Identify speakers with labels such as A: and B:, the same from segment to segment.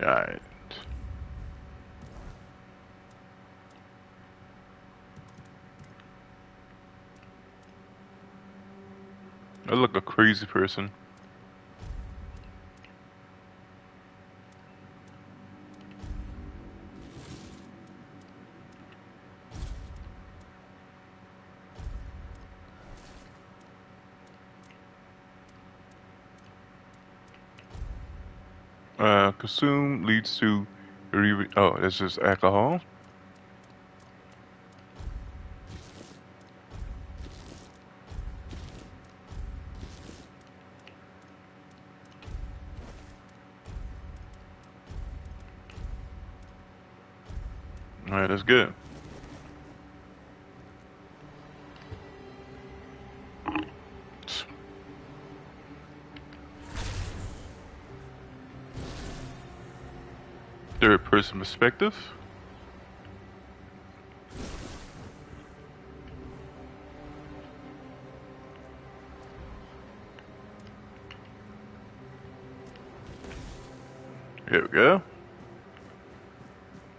A: Alright. I look a crazy person. Consume leads to oh, that's just alcohol. Alright, that's good. Third person perspective. Here we go.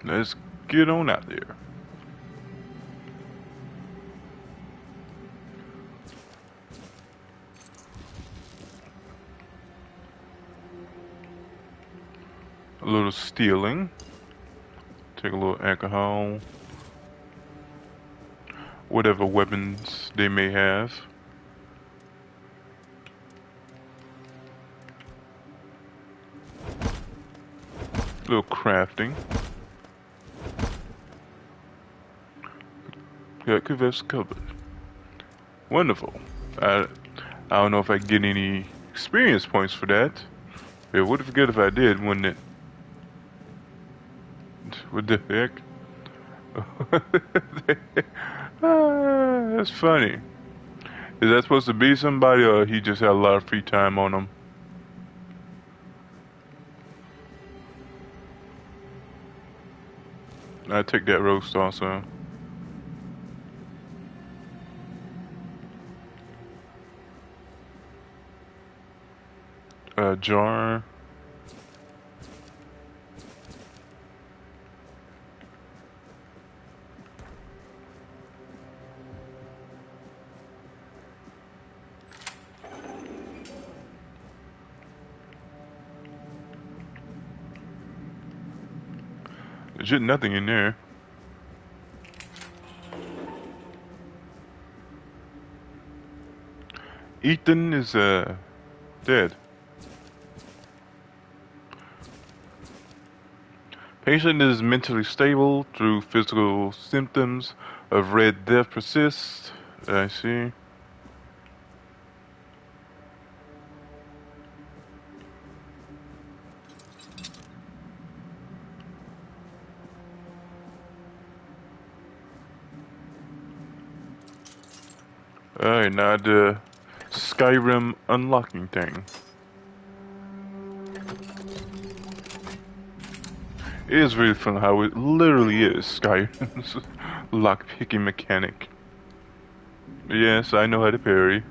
A: Let's get on out there. A little stealing. Take a little alcohol. Whatever weapons they may have. A little crafting. Got Kuvets covered. Wonderful. I don't know if I get any experience points for that. It would be good if I did, wouldn't it? What the heck? That's funny. Is that supposed to be somebody, or he just had a lot of free time on him? I take that roast also. Jar. Legit nothing in there. Ethan is dead. Patient is mentally stable through physical symptoms of Red Death persist. I see. Alright, now the Skyrim unlocking thing. It is really fun how it literally is Skyrim's lockpicking mechanic. Yes, I know how to parry.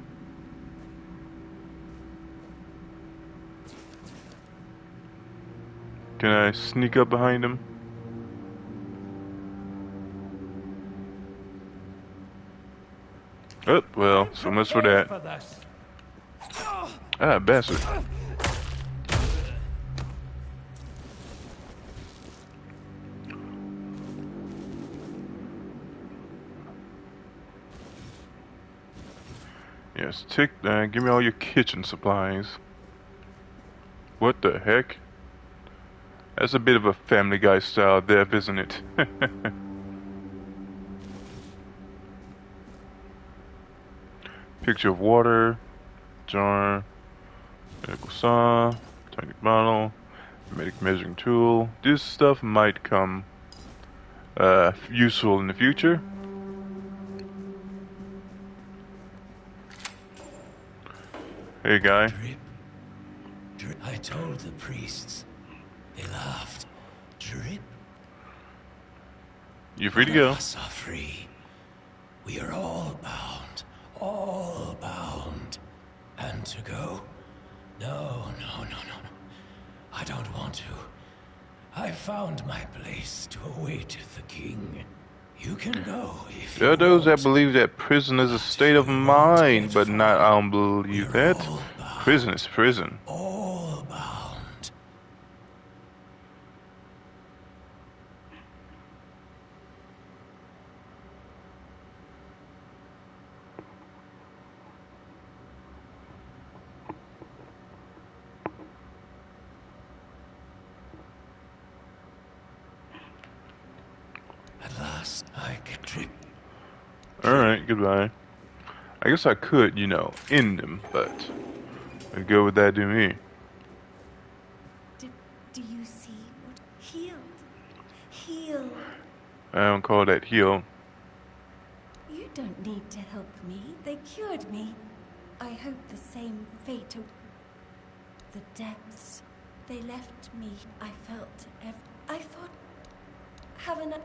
A: Can I sneak up behind him? Oh, well, so much for that. Ah, bastard. Yes, give me all your kitchen supplies. What the heck? That's a bit of a Family Guy style death, isn't it? Picture of water, jar, medical saw, tiny bottle, medic measuring tool. This stuff might come useful in the future. Hey, guy.
B: Drip. I told the priests. They laughed. Drip.
A: You're free to
B: None
A: go.
B: of us are free. We are all bound. All bound. And to go? No. I don't want to. I found my place to await the king. You can go if
A: There
B: you
A: are those that
B: want.
A: believe that prison is a state of
B: You won't
A: mind,
B: get
A: but not.
B: far.
A: I don't believe
B: We're
A: that.
B: all bound.
A: Prison is prison.
B: All bound. At last, I can trip.
A: Alright, goodbye. I guess I could, you know, end him, but what good would that do me?
C: Do you see what healed? Healed.
A: I don't call that heal.
C: You don't need to help me. They cured me. I hope the same fate. The depths. They left me. I felt I thought. Haven't I?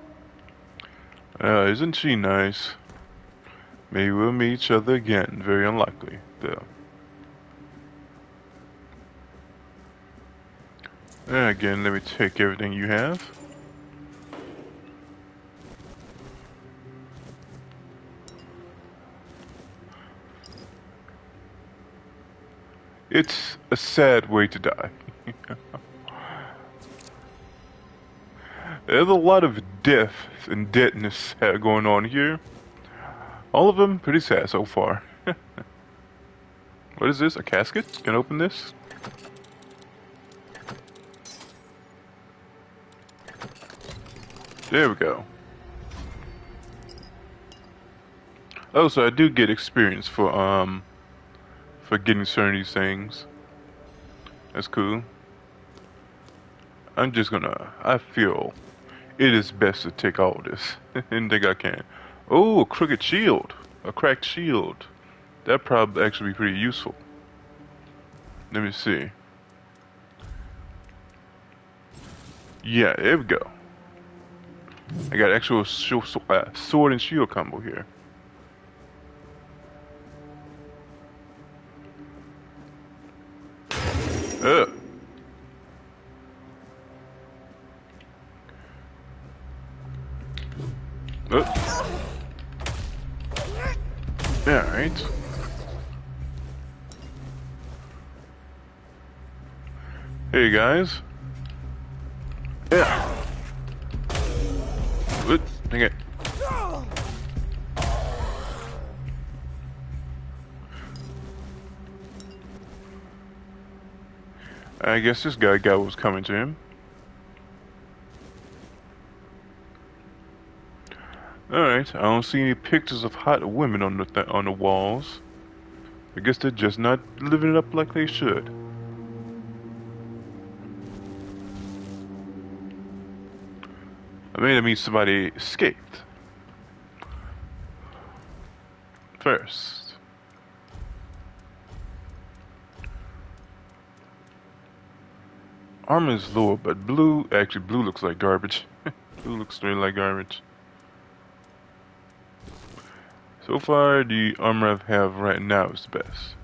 A: Isn't she nice? Maybe we'll meet each other again. Very unlikely, though. And again, let me take everything you have. It's a sad way to die. There's a lot of death and deadness going on here. All of them pretty sad so far. What is this? A casket? Can I open this? There we go. Oh, so I do get experience for getting certain of these things. That's cool. I'm just gonna. I feel it is best to take all this. And think I can. Oh, a crooked shield. A cracked shield. That'd probably actually be pretty useful. Let me see. Yeah, there we go. I got actual sword and shield combo here. Ugh. Alright. Hey guys. Yeah. Dang it. I guess this guy got what was coming to him. Alright, I don't see any pictures of hot women on the walls. I guess they're just not living it up like they should. I mean, that means somebody escaped. First. Armor is lower, but blue looks like garbage. Blue looks straight like garbage. So far, the armor I have right now is the best.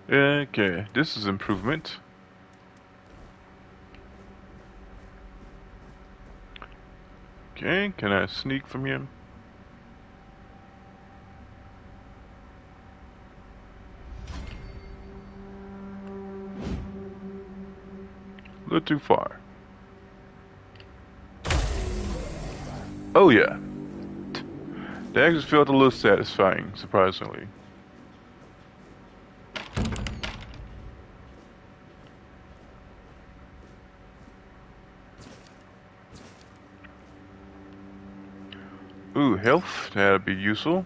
A: Okay, this is improvement. Okay, can I sneak from here? A little too far. Oh yeah. That actually felt a little satisfying, surprisingly. Ooh, health, that'd be useful.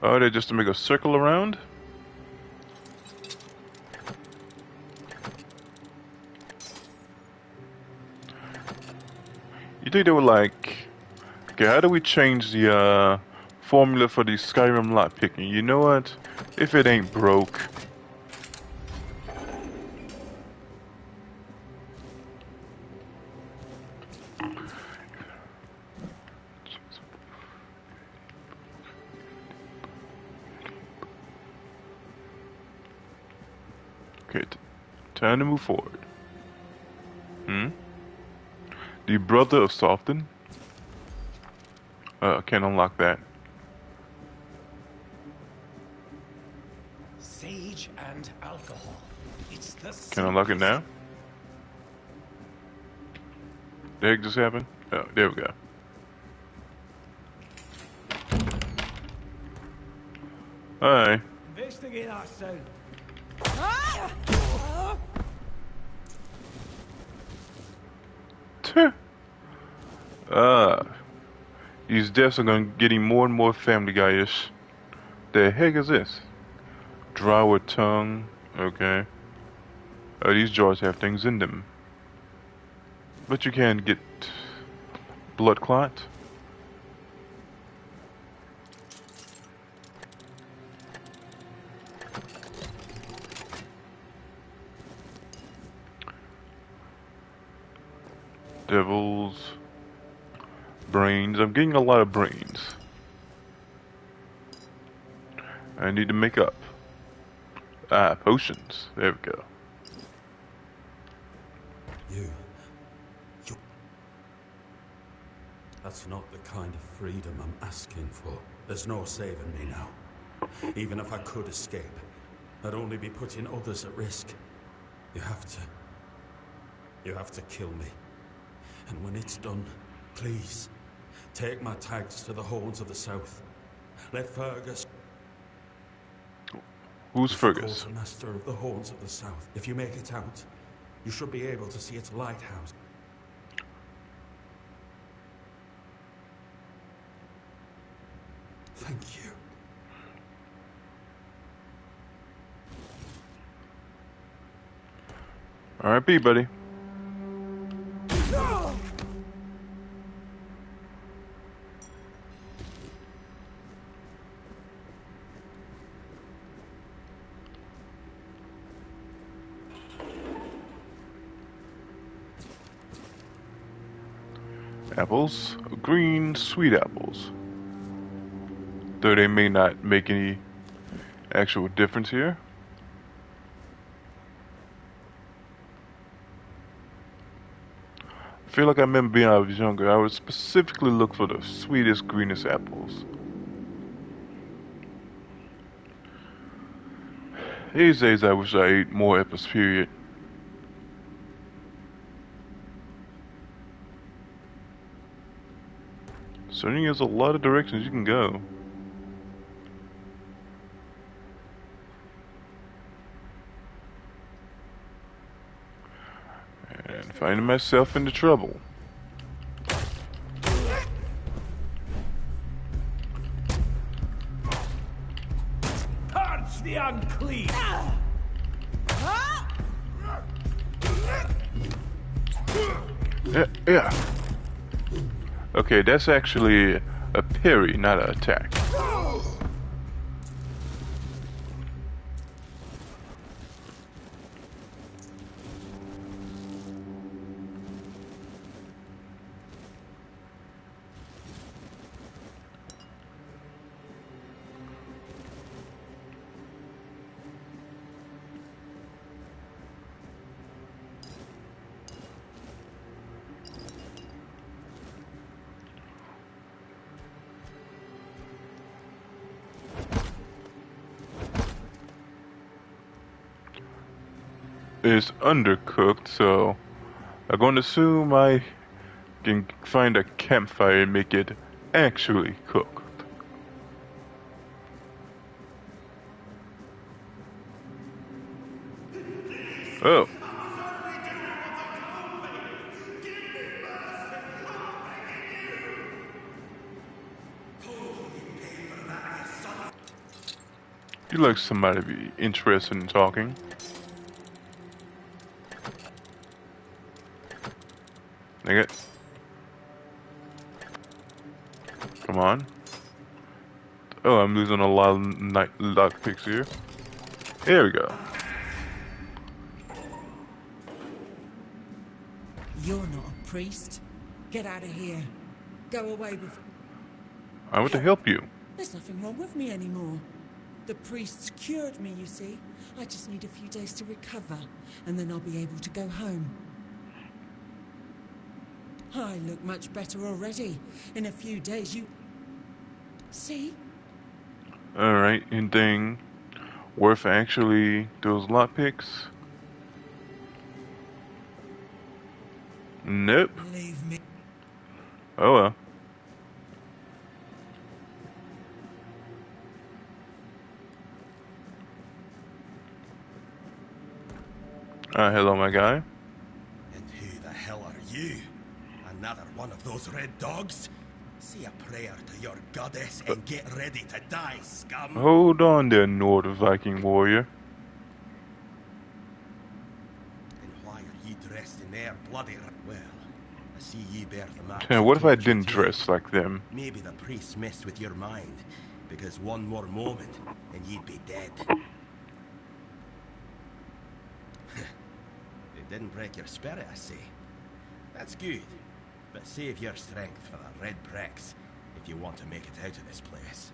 A: Oh, they're just to make a circle around? You think they were like, okay, how do we change the formula for the Skyrim lot picking? You know what? If it ain't broke, Okay, time to move forward. The brother of Soften. Can't unlock that.
B: Sage and alcohol. It's the
A: Can I unlock it now? The heck just happened? Oh, there we go. Alright.
B: Investigate that sound.
A: These deaths are getting more and more Family Guy-ish. The heck is this? Drawer tongue. Okay. These jars have things in them. But you can get blood clot. Devils. Brains. I'm getting a lot of brains. I need to make up. Potions. There we go.
D: You. That's not the kind of freedom I'm asking for. There's no saving me now. Even if I could escape, I'd only be putting others at risk. You have to kill me. And when it's done, please, take my tags to the Horns of the South. Let Fergus...
A: Who's Fergus?
D: Quartermaster of the Horns of the South. If you make it out, you should be able to see its lighthouse. Thank you.
A: R.I.P., buddy. Apples. Green sweet apples. Though they may not make any actual difference here. I feel like I remember being I was younger, I would specifically look for the sweetest, greenest apples. These days I wish I ate more apples, period. Certainly there's a lot of directions you can go. And finding myself into trouble.
B: Purge the unclean!
A: Yeah. Okay, that's actually a parry, not an attack. It's undercooked, so I'm going to assume I can find a campfire and make it actually cooked. Oh. You like somebody to be interested in talking. Dang it. Come on. Oh, I'm losing a lot of lockpicks here. There we go.
E: You're not a priest. Get out of here. Go away before...
A: I want to help you.
E: There's nothing wrong with me anymore. The priests cured me, you see. I just need a few days to recover, and then I'll be able to go home. I look much better already. In a few days, you... See?
A: Alright, anything worth actually those lockpicks? Nope.
E: Leave me.
A: Oh well. Hello, my guy.
B: And who the hell are you? Another one of those red dogs? Say a prayer to your goddess and get ready to die, scum!
A: Hold on there, Nord Viking warrior.
B: And why are you dressed in their bloody... Well, I see you bear the marks.
A: What if I
B: of torture
A: didn't
B: too.
A: dress like them?
B: Maybe the priests messed with your mind, because one more moment and you'd be dead. It didn't break your spirit, I see. That's good. But save your strength for the red pricks if you want to make it out of this place.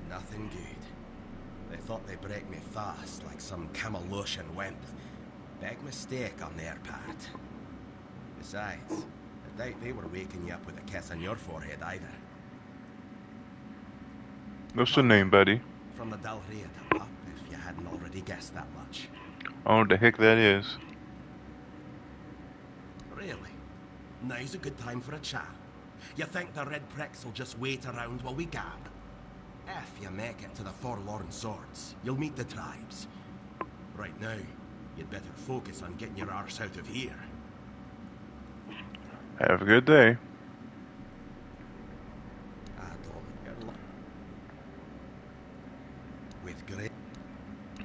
B: Nothing good. They thought they'd break me fast, like some Camaloshan wimp. Big mistake on their part. Besides, I doubt they were waking you up with a kiss on your forehead either.
A: What's your name, buddy?
B: From the Dalria to Pup, if you hadn't already guessed that much.
A: I don't know what the heck that is.
B: Really? Now's a good time for a chat. You think the red pricks will just wait around while we gab? If you make it to the Forlorn Swords, you'll meet the tribes. Right now, you'd better focus on getting your arse out of here.
A: Have a good day.
B: I don't get lo- With great...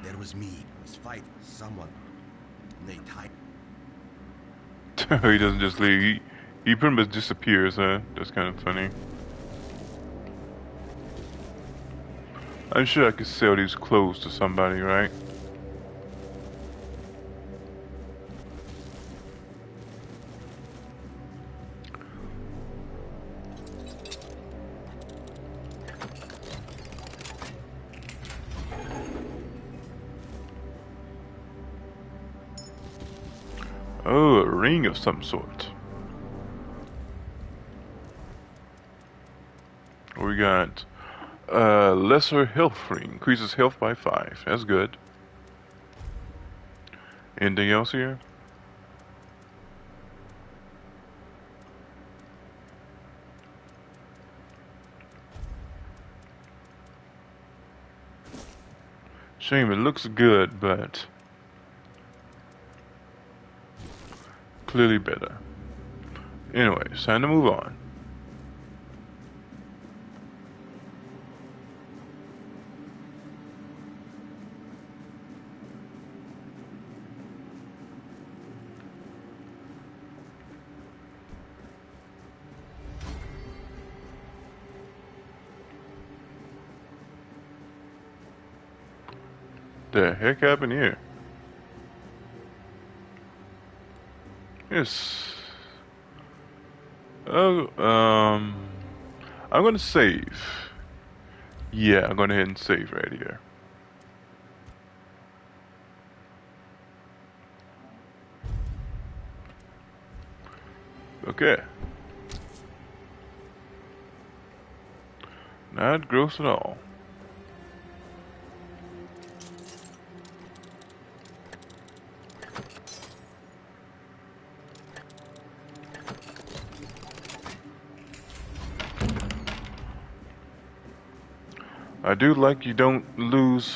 B: There was me. Was fight someone. And they tied...
A: He doesn't just leave. He pretty much disappears, huh? That's kind of funny. I'm sure I could sell these clothes to somebody, right? Oh, a ring of some sort. We got lesser health ring, increases health by 5. That's good. Anything else here? Shame, it looks good, but clearly better. Anyway, it's time to move on. The heck happened here? Yes. Oh, I'm gonna save. Yeah, I'm gonna go ahead and save right here. Okay. Not gross at all. I do like you don't lose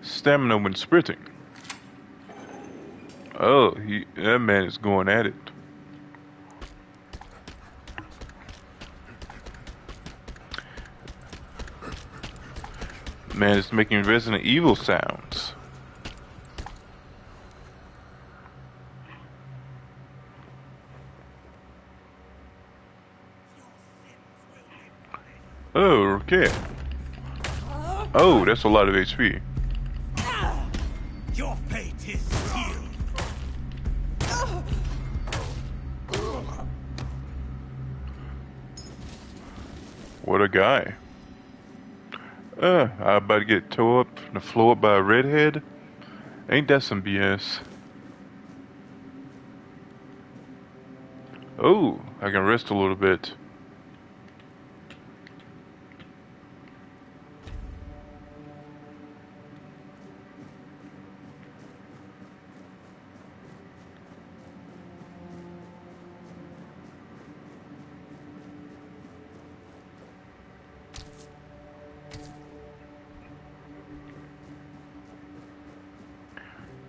A: stamina when sprinting. Oh, that man is going at it. Man is making Resident Evil sounds. Oh, okay. Oh, that's a lot of HP.
B: Your fate is sealed.
A: What a guy. I about to get towed up on the floor by a redhead? Ain't that some BS? Oh, I can rest a little bit.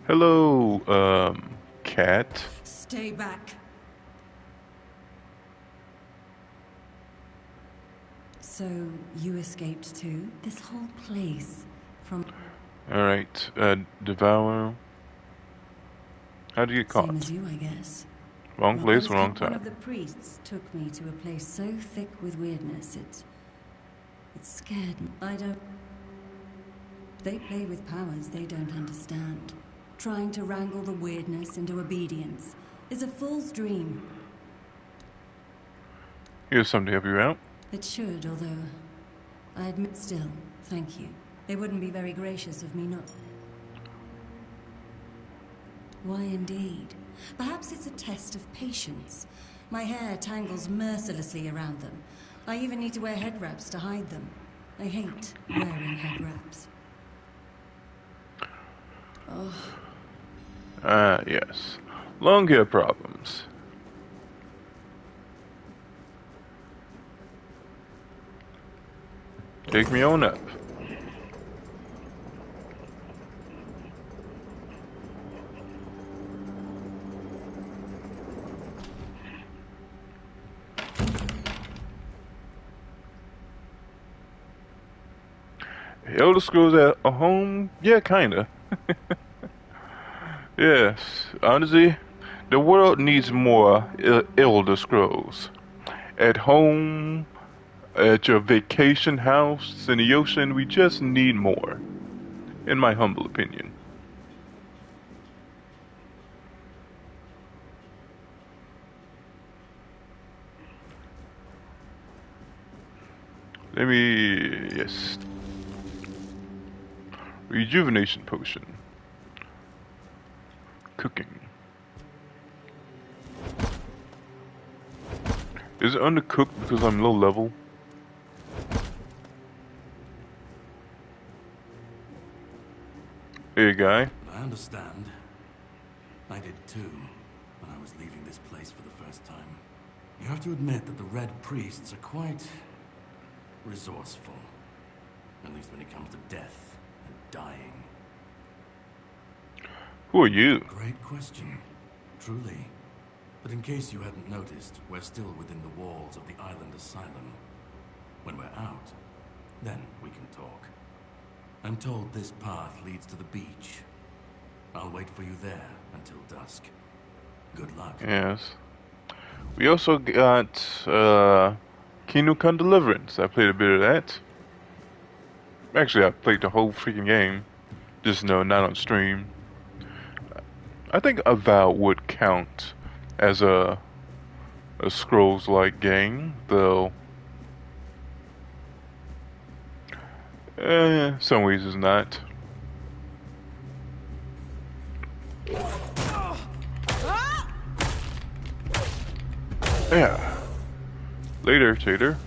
A: Hello, cat.
E: Stay back. So, you escaped too? This whole place from...
A: Alright, devour. How'd you get caught?
E: Same as you, I guess.
A: Wrong
E: Well,
A: place, wrong
E: one of
A: time.
E: the priests took me to a place so thick with weirdness, it scared me. I don't... They play with powers they don't understand. Trying to wrangle the weirdness into obedience is a fool's dream.
A: Here's something to help you out.
E: It should, although... I admit still, thank you. They wouldn't be very gracious of me not... Why indeed? Perhaps it's a test of patience. My hair tangles mercilessly around them. I even need to wear head wraps to hide them. I hate wearing head wraps. Oh.
A: Ah, yes. Long hair problems. Take me on up. Elder Scrolls at a home? Yeah, kinda. Yes, honestly, the world needs more Elder Scrolls. At home, at your vacation house, in the ocean, we just need more. In my humble opinion. Let me... yes. Rejuvenation potion. Cooking. Is it undercooked because I'm low level? Hey, guy.
D: I understand. I did too, when I was leaving this place for the first time. You have to admit that the Red Priests are quite... resourceful. At least when it comes to death and dying.
A: Who are you?
D: Great question. Truly. But in case you hadn't noticed, we're still within the walls of the island asylum. When we're out, then we can talk. I'm told this path leads to the beach. I'll wait for you there until dusk. Good luck.
A: Yes. We also got, Kingdom Come Deliverance. I played a bit of that. Actually, I played the whole freaking game. Just no, not on stream. I think Avowed would count as a Scrolls-like game, though. Some ways it's not. Yeah. Later, Tater.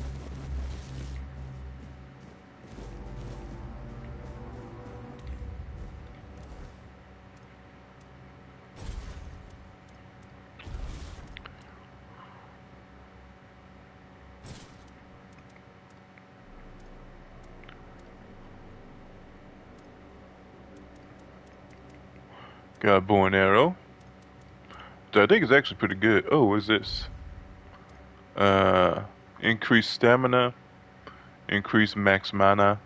A: Got a bow and arrow. That I think is actually pretty good. Oh, what is this? Increase stamina, increase max mana,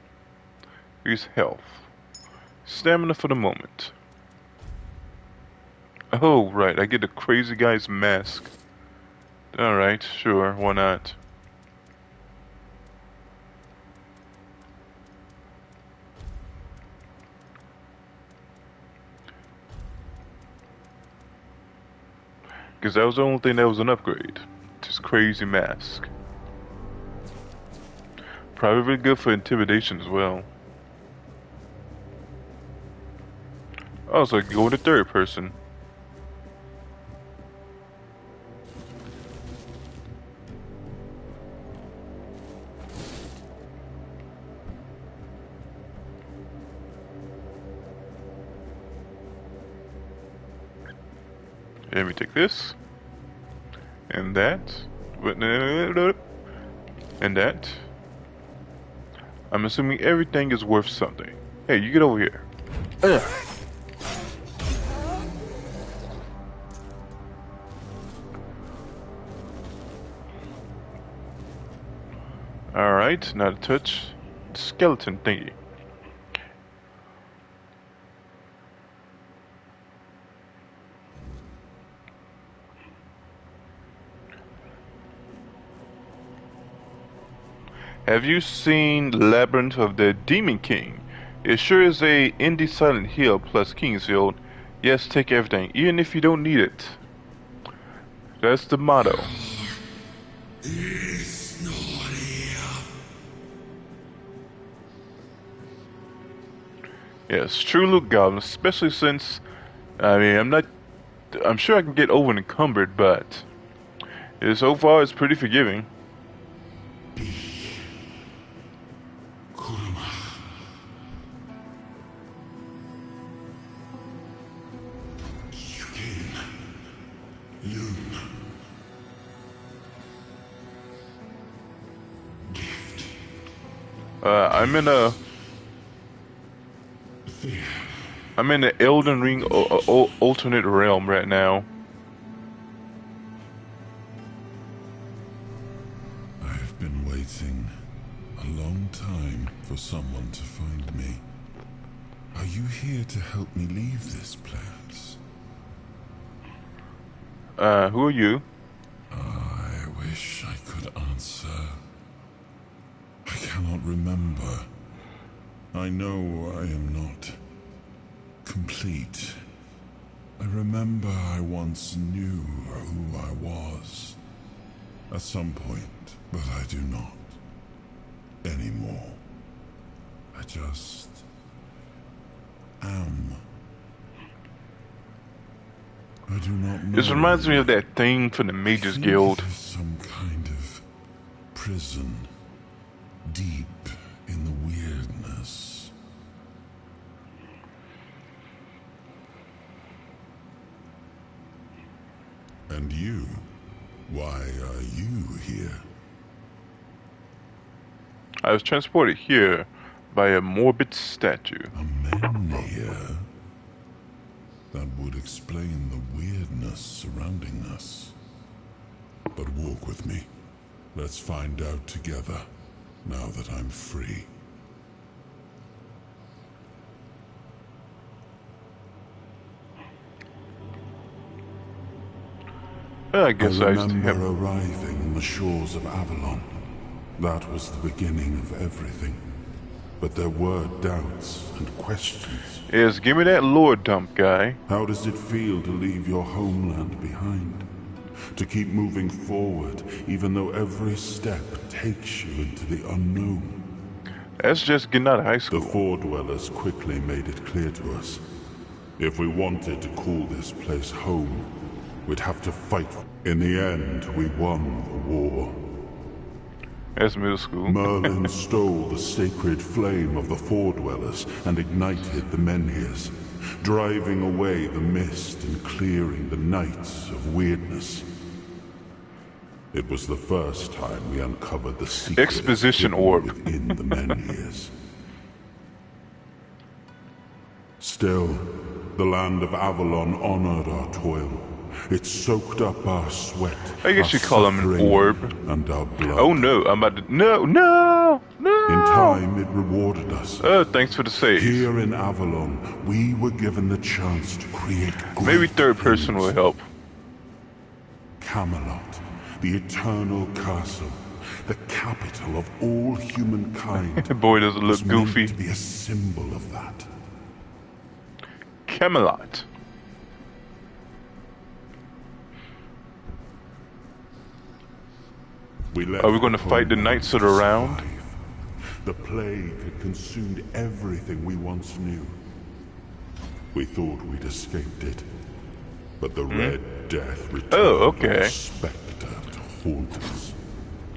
A: increase health. Stamina for the moment. Oh, right, I get the crazy guy's mask. Alright, sure, why not? Because that was the only thing that was an upgrade. This crazy mask. probably really good for intimidation as well. Also, go with the third person. Let me take this. And that. And that. I'm assuming everything is worth something. Hey, you get over here. Ugh. Alright, now to touch the skeleton thingy. Have you seen Labyrinth of the Demon King? It sure is a indie Silent Hill plus Kingsfield. Yes, take everything, even if you don't need it. That's the motto.
D: It's not here.
A: Yes, true loot goblin, especially since, I mean, I'm sure I can get over encumbered, but so far it's pretty forgiving. I'm in the Elden Ring alternate realm right now.
F: I've been waiting a long time for someone to find me. Are you here to help me leave this place?
A: Who are you?
F: I wish I could answer. I cannot remember. I know I am not complete. I remember I once knew who I was. At some point, but I do not anymore. I just am. I do not know.
A: This reminds me of that thing from the Mages Guild.
F: It is some kind of prison, deep in the weirdness. And you? Why are you here?
A: I was transported here by a morbid statue.
F: A menhir? That would explain the weirdness surrounding us. But walk with me. Let's find out together, now that I'm free.
A: I guess I
F: remember arriving on the shores of Avalon. That was the beginning of everything. But there were doubts and questions.
A: Yes, give me that lore dump, guy.
F: How does it feel to leave your homeland behind? To keep moving forward, even though every step takes you into the unknown?
A: That's just getting out of high school.
F: The Four Dwellers quickly made it clear to us. If we wanted to call this place home, we'd have to fight. In the end, we won the war.
A: That's middle school.
F: Merlin stole the sacred flame of the Four Dwellers and ignited the menhirs, driving away the mist and clearing the nights of weirdness. It was the first time we uncovered the secret
A: Exposition orb
F: within the menhirs. Still, the land of Avalon honored our toil. It soaked up our sweat.
A: I guess you call them an orb.
F: And our blood.
A: Oh no, I'm about to. No!
F: In time, it rewarded us.
A: Thanks for the save.
F: Here in Avalon, we were given the chance to create.
A: Maybe third person will help.
F: Camelot, the eternal castle, the capital of all humankind.
A: Boy, does it look goofy.
F: To be a symbol of that.
A: Camelot.
F: We
A: Are we going to fight the Knights of the Round?
F: the plague had consumed everything we once knew. We thought we'd escaped it, but the Red Death returned like a specter to haunt us.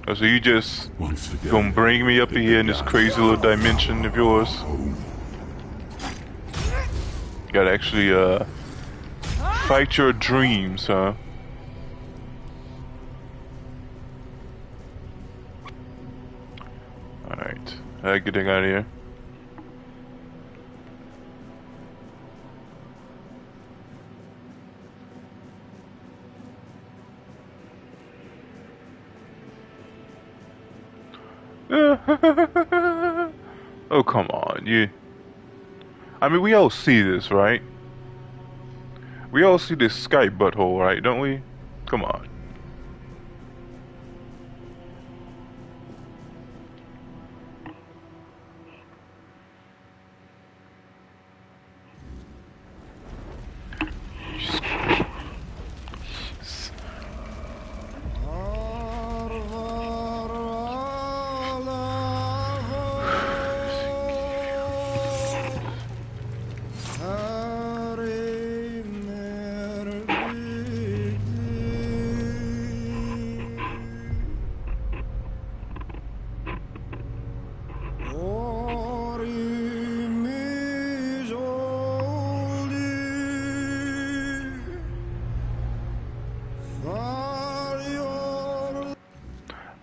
A: Oh, so you just
F: Once again,
A: gonna bring me up here in this crazy little dimension of yours? Gotta actually, fight your dreams, huh? Alright, I get out of here. Oh, come on, I mean, we all see this, right? We all see this Skype butthole, right? Don't we? Come on.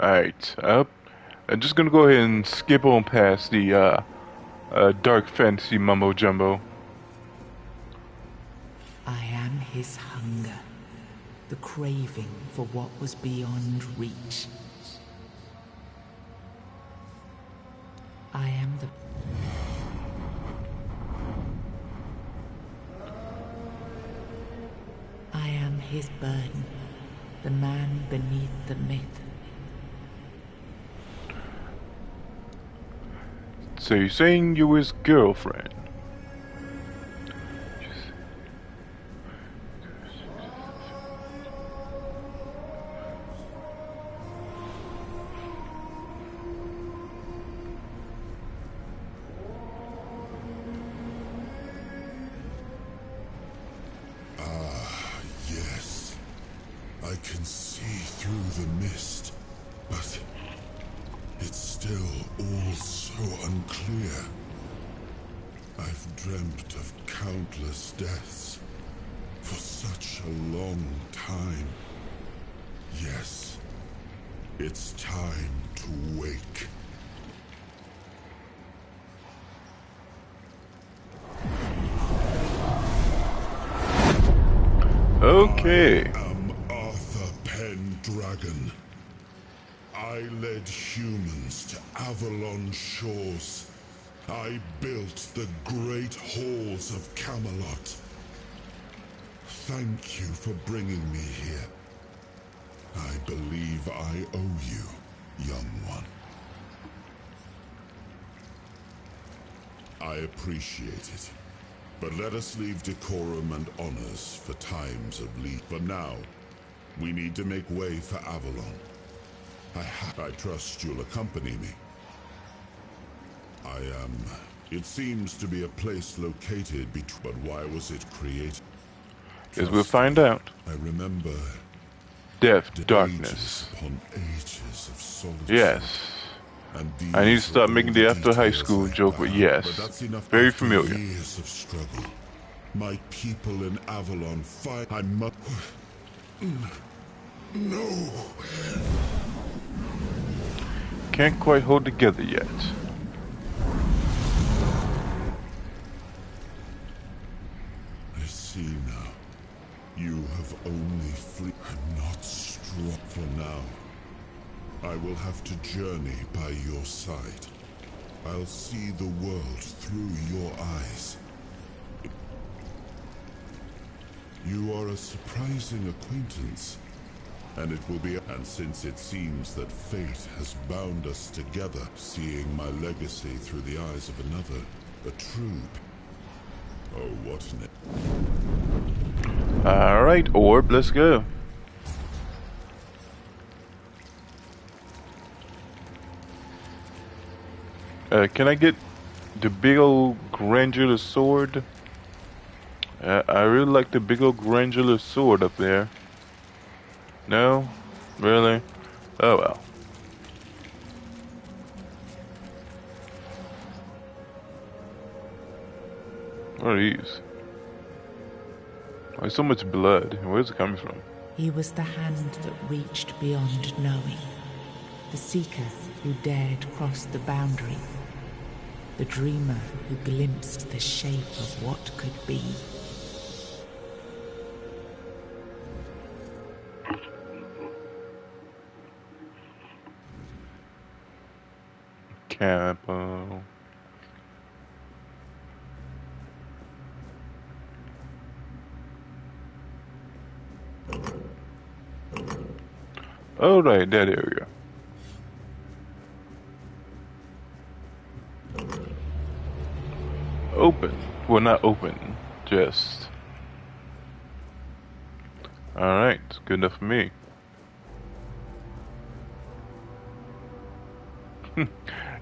A: Alright, I'm just gonna go ahead and skip on past the dark fantasy mumbo jumbo.
G: I am his hunger, the craving for what was beyond reach. I am the... I am his burden, the man beneath the myth.
A: So you're saying you his girlfriend?
F: Yes. I can see through the mist, but it's still all so unclear. I've dreamt of countless deaths for such a long time. Yes, it's time to wake.
A: Okay.
F: I am Arthur Pendragon. I led humans to Avalon shores. I built the great halls of Camelot. Thank you for bringing me here. I believe I owe you, young one. I appreciate it. But let us leave decorum and honors for times of lead. For now, we need to make way for Avalon. I trust you'll accompany me. It seems to be a place located between... But why was it created?
A: Guess we'll find out.
F: I remember...
A: Death,
F: ages
A: darkness.
F: upon ages of solitude.
A: Yes.
F: And
A: I need to
F: these
A: stop
F: are
A: making
F: all
A: the after high
F: details
A: school
F: I
A: joke, but
F: have,
A: yes.
F: but that's enough.
A: Very
F: After
A: familiar.
F: Years of struggle. My people in Avalon fight. I must... No.
A: Can't quite hold together yet.
F: I see now. You have only flee. I'm not strong for now. I will have to journey by your side. I'll see the world through your eyes. You are a surprising acquaintance. And it will be... And since it seems that fate has bound us together, seeing my legacy through the eyes of another, a true... Oh, what an...
A: Alright, Orb, let's go. Can I get the big old granular sword? I really like the big old granular sword up there. No? Really? Oh well. What are these? Why so much blood? Where's it coming from?
G: He was the hand that reached beyond knowing. The seeker who dared cross the boundary. The dreamer who glimpsed the shape of what could be.
A: Capo. Oh right, that area. Open. Well, not open. Just. Alright, it's good enough for me.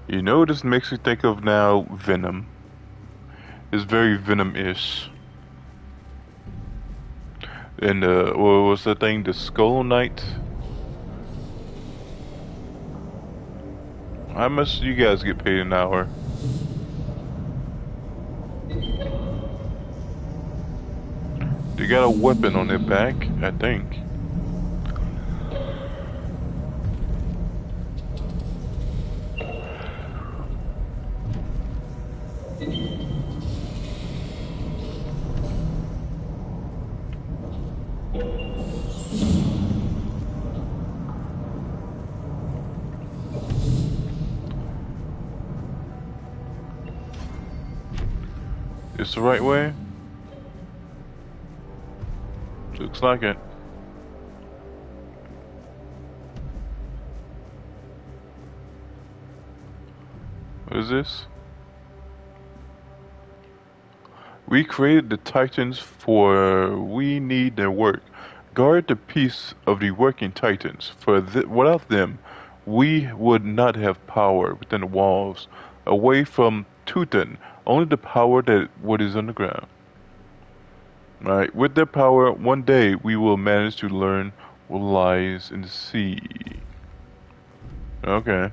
A: You know what this makes me think of now? Venom. It's very Venom-ish. And, what was the thing? The Skull Knight? How much do you guys get paid an hour? They got a weapon on their back, I think. It's the right way? Looks like it. What is this? We created the Titans for we need their work. Guard the peace of the working Titans, for without them, we would not have power within the walls. Away from Teuton, only the power that what is underground. Right, with their power, one day we will manage to learn what lies in the sea. Okay.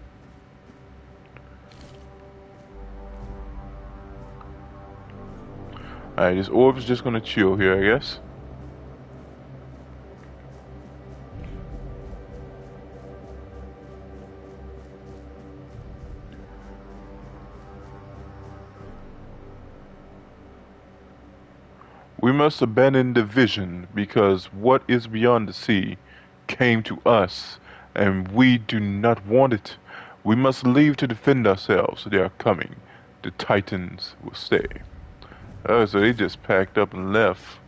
A: Alright, this orb's just gonna chill here, I guess. We must abandon the vision, because what is beyond the sea came to us, and we do not want it. We must leave to defend ourselves. They are coming. The Titans will stay. Oh, so they just packed up and left.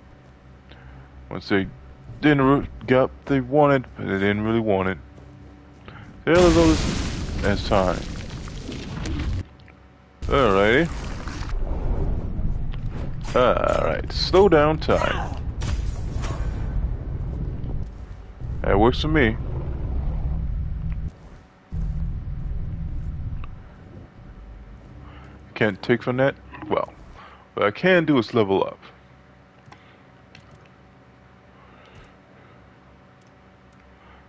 A: Once they didn't get what they wanted, but they didn't really want it. So let's go this as time. Alrighty. Alright, slow down time. That works for me. Can't take from that? Well, what I can do is level up.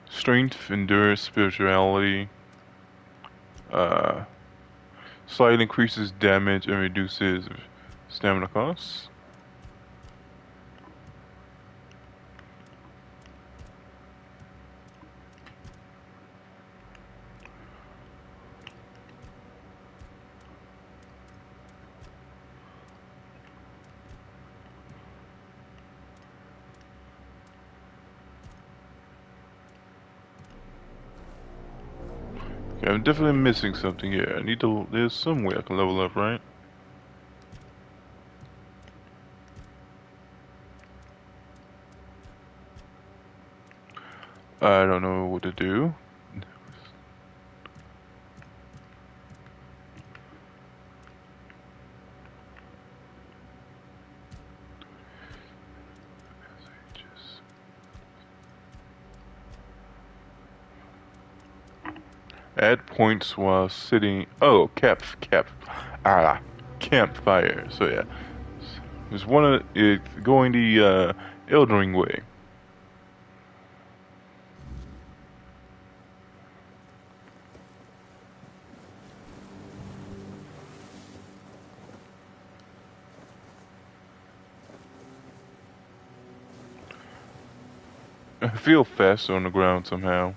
A: Strength, endurance, spirituality. Slightly increases damage and reduces stamina costs. Okay, I'm definitely missing something here. I need to. There's some way I can level up, right? I don't know what to do. Add points while sitting. Oh, campfire. So yeah, it's one of it's going the Elden Ring way. I feel faster on the ground somehow.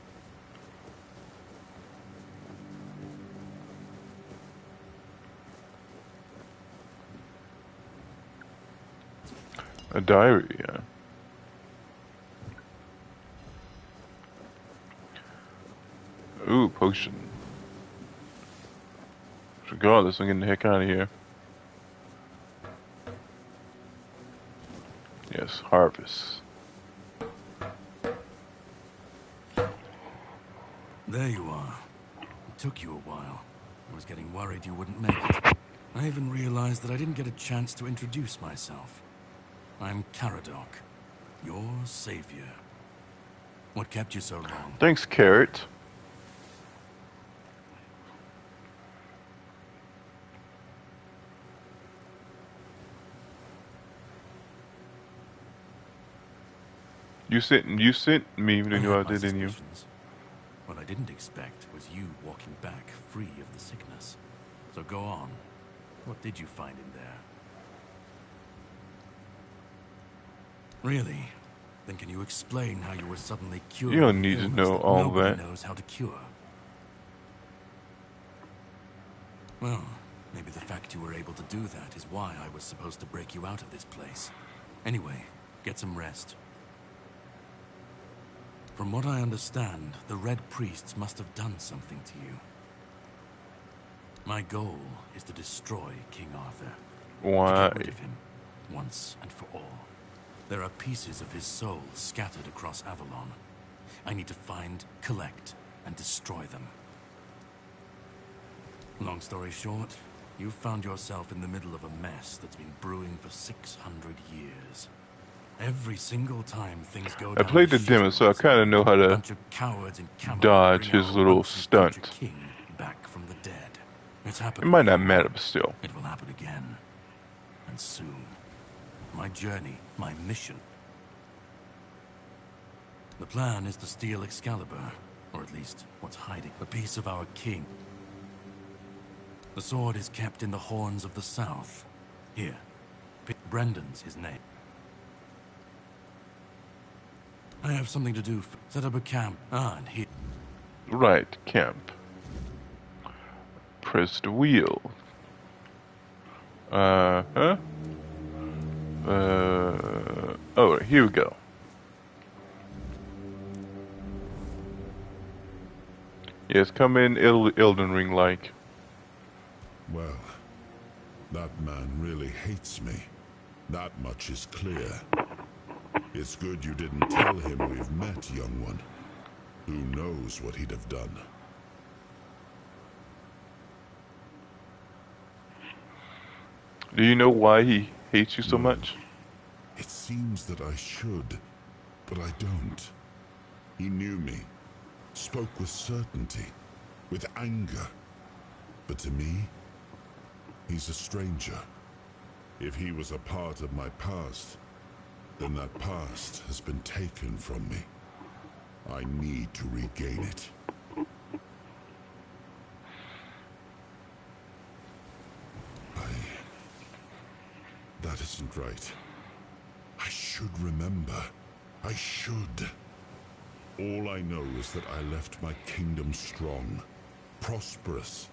A: A diary, yeah. Ooh, potion. Regardless, I'm getting the heck out of here. Yes, harvest.
H: There you are. It took you a while. I was getting worried you wouldn't make it. I even realized that I didn't get a chance to introduce myself. I'm Caradoc, your savior. What kept you so long?
A: Thanks, Carrot. You sent me even
H: I
A: though
H: had
A: I
H: my
A: did, didn't you?
H: suspicions. What I didn't expect was you walking back free of the sickness. So go on. What did you find in there? Really? Then can you explain how you were suddenly cured?
A: You don't
H: of an
A: need to
H: illness
A: know
H: that
A: all
H: nobody
A: that.
H: knows how to cure. Well, maybe the fact you were able to do that is why I was supposed to break you out of this place. Anyway, get some rest. From what I understand, the Red Priests must have done something to you. My goal is to destroy King Arthur.
A: Why?
H: To get rid of him, once and for all. There are pieces of his soul scattered across Avalon. I need to find, collect, and destroy them. Long story short, you've found yourself in the middle of a mess that's been brewing for 600 years. Every single time things go
A: I
H: down
A: played the
H: shitter
A: demo, so I kind of know how
H: a
A: to
H: bunch of cowards in camouflage
A: dodge
H: bring
A: his
H: our
A: little
H: once and future
A: stunt.
H: king back from the dead. It's
A: It
H: happened
A: might not
H: before.
A: matter, but still.
H: It will happen again. And soon. My journey, my mission. The plan is to steal Excalibur, or at least what's hiding, a piece of our king. The sword is kept in the horns of the south. Here. Brendan's his name. I have something to do. Set up a camp. And here.
A: Right, camp. Press the wheel. Huh? Oh, here we go. Yes, come in Elden Ring like.
F: Well, that man really hates me. That much is clear. It's good you didn't tell him we've met, young one. Who knows what he'd have done?
A: Do you know why he hates you so much?
F: It seems that I should, but I don't. He knew me, spoke with certainty, with anger. But to me, he's a stranger. If he was a part of my past, then that past has been taken from me. I need to regain it. That isn't right. I should remember. I should. All I know is that I left my kingdom strong, prosperous.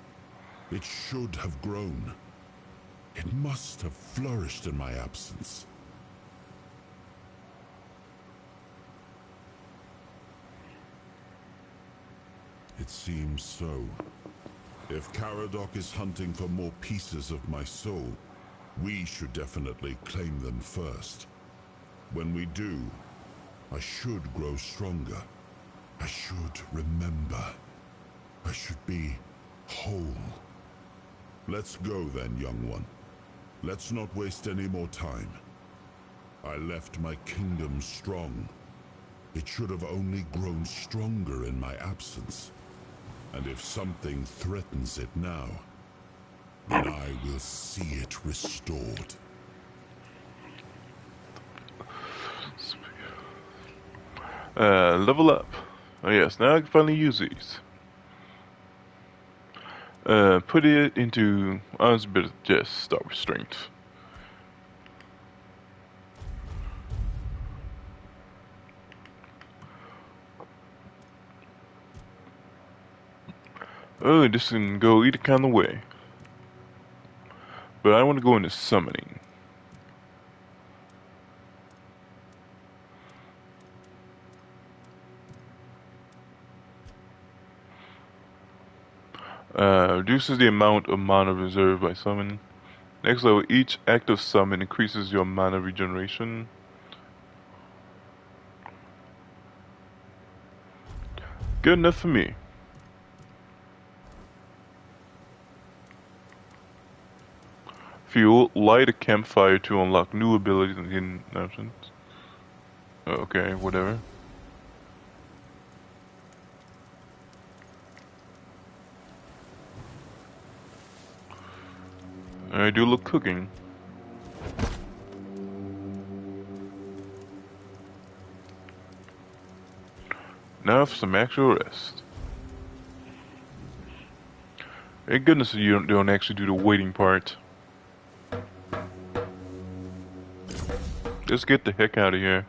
F: It should have grown. It must have flourished in my absence. It seems so. If Caradoc is hunting for more pieces of my soul, we should definitely claim them first. When we do, I should grow stronger. I should remember. I should be whole. Let's go then, young one. Let's not waste any more time. I left my kingdom strong. It should have only grown stronger in my absence. And if something threatens it now, then I will see it restored.
A: Level up. Oh yes, now I can finally use these. Put it into... I was better just start with strength. Oh, this can go either kind of way. But I want to go into summoning. Reduces the amount of mana reserved by summon. Next level, each active summon increases your mana regeneration. Good enough for me. Fuel, light a campfire to unlock new abilities and hidden options. Okay, whatever. I do a little cooking. Now for some actual rest. Thank goodness you don't actually do the waiting part. Just get the heck out of here.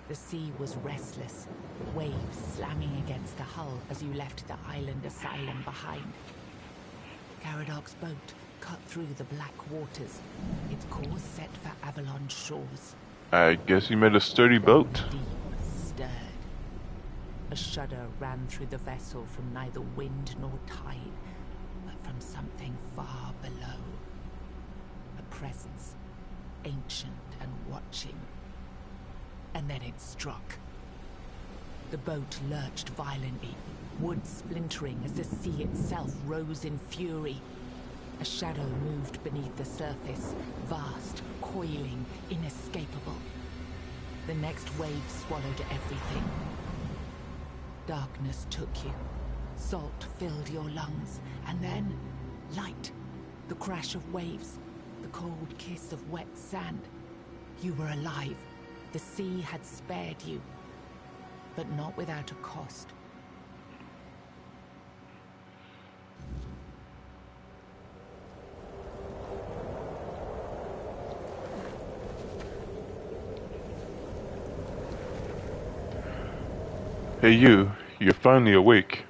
G: The sea was restless, waves slamming against the hull as you left the island asylum behind. Caradoc's boat cut through the black waters, its course set for Avalon's shores.
A: I guess he made a sturdy boat.
G: Deep stirred. A shudder ran through the vessel from neither wind nor tide, but from something far below. A presence, ancient and watching. And then it struck. The boat lurched violently, wood splintering as the sea itself rose in fury. A shadow moved beneath the surface, vast, coiling, inescapable. The next wave swallowed everything. Darkness took you. Salt filled your lungs, and then light. The crash of waves, the cold kiss of wet sand. You were alive. The sea had spared you, but not without a cost.
A: Hey you're finally awake.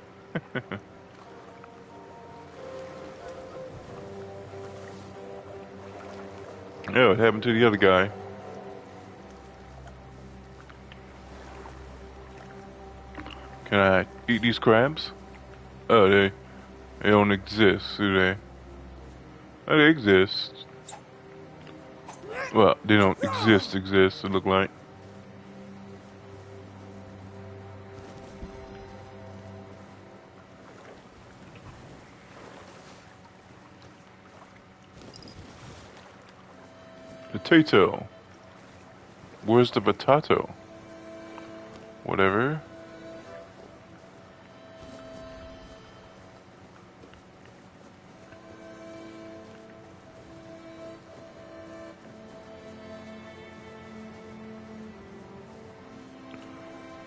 A: Yeah, what happened to the other guy? Can I eat these crabs? Oh, they don't exist, do they? Oh, they exist. Well, they don't exist, it look like. Potato. Where's the potato? Whatever.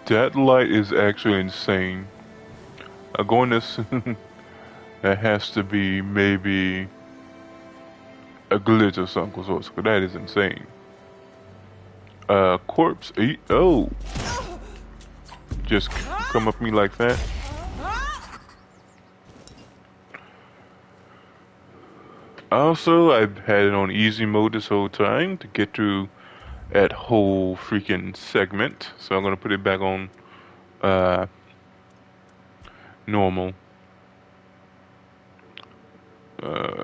A: That light is actually insane. Going this, that has to be maybe a glitch or something, because that is insane. Corpse eat. Oh, just come up me like that. Also, I've had it on easy mode this whole time to get through that whole freaking segment, so I'm gonna put it back on normal.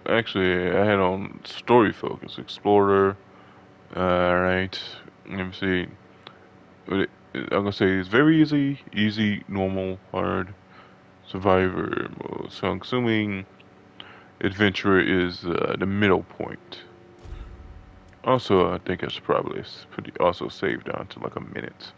A: Actually, I had on story focus, explorer. Right. Let me see. I'm gonna say it's very easy, normal, hard, Survivor mode. So I'm assuming adventurer is the middle point. Also, I think I should probably also save down to like a minute.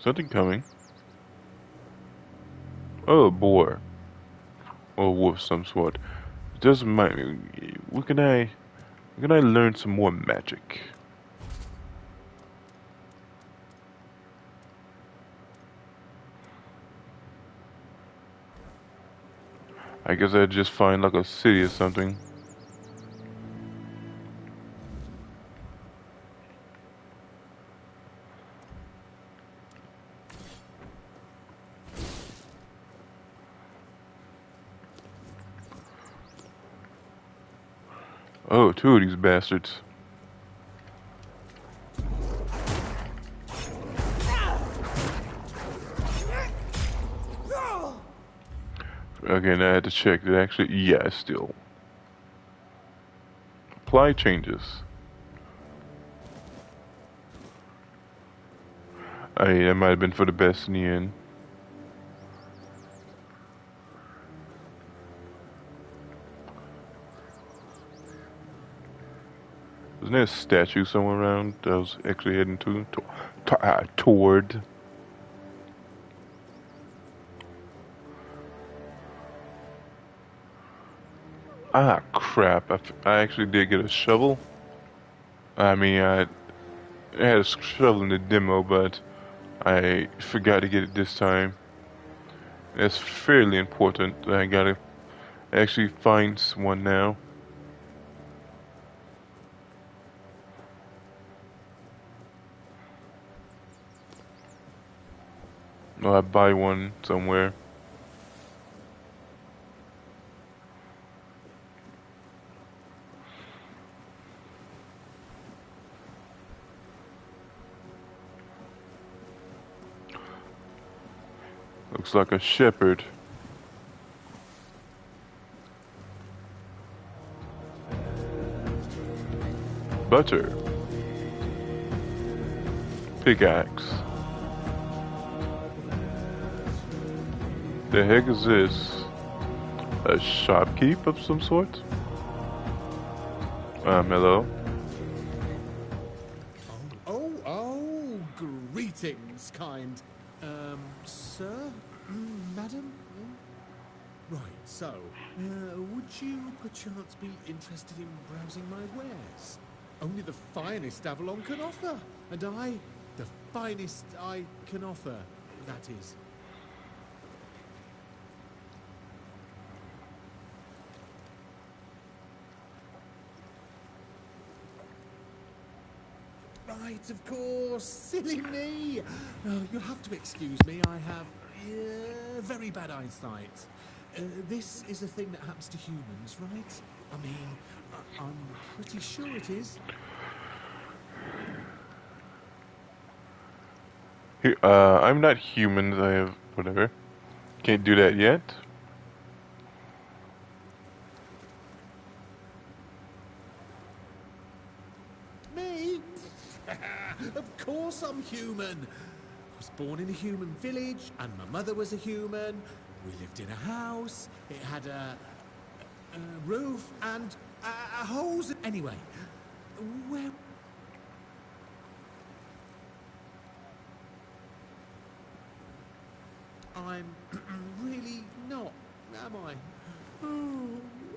A: Something coming. Oh, a boar. Or a wolf of some sort. It doesn't mind me. Can I learn some more magic? I guess I'd just find like a city or something. Oh, two of these bastards. Again, I had to check that actually, yeah, still. Apply changes. I mean, that might have been for the best in the end. Wasn't there a statue somewhere around that I was actually heading toward? Ah, crap. I actually did get a shovel. I mean, I had a shovel in the demo, but I forgot to get it this time. That's fairly important. I gotta actually find one now. Or I buy one somewhere. Looks like a shepherd. Butter. Pickaxe. The heck is this? A shopkeep of some sort? Hello?
I: Oh, greetings, kind. Sir? Madam? Right, so, would you perchance be interested in browsing my wares? Only the finest Avalon can offer, and the finest I can offer, that is. Right, of course. Silly me. Oh, you'll have to excuse me. I have very bad eyesight. This is a thing that happens to humans, right? I mean, I'm pretty sure it is.
A: Here, I'm not human. I have whatever. Can't do that yet.
I: Me? Of course I'm human. I was born in a human village, and my mother was a human. We lived in a house. It had a roof and a hose. Anyway, where... I'm really not, am I? Oh,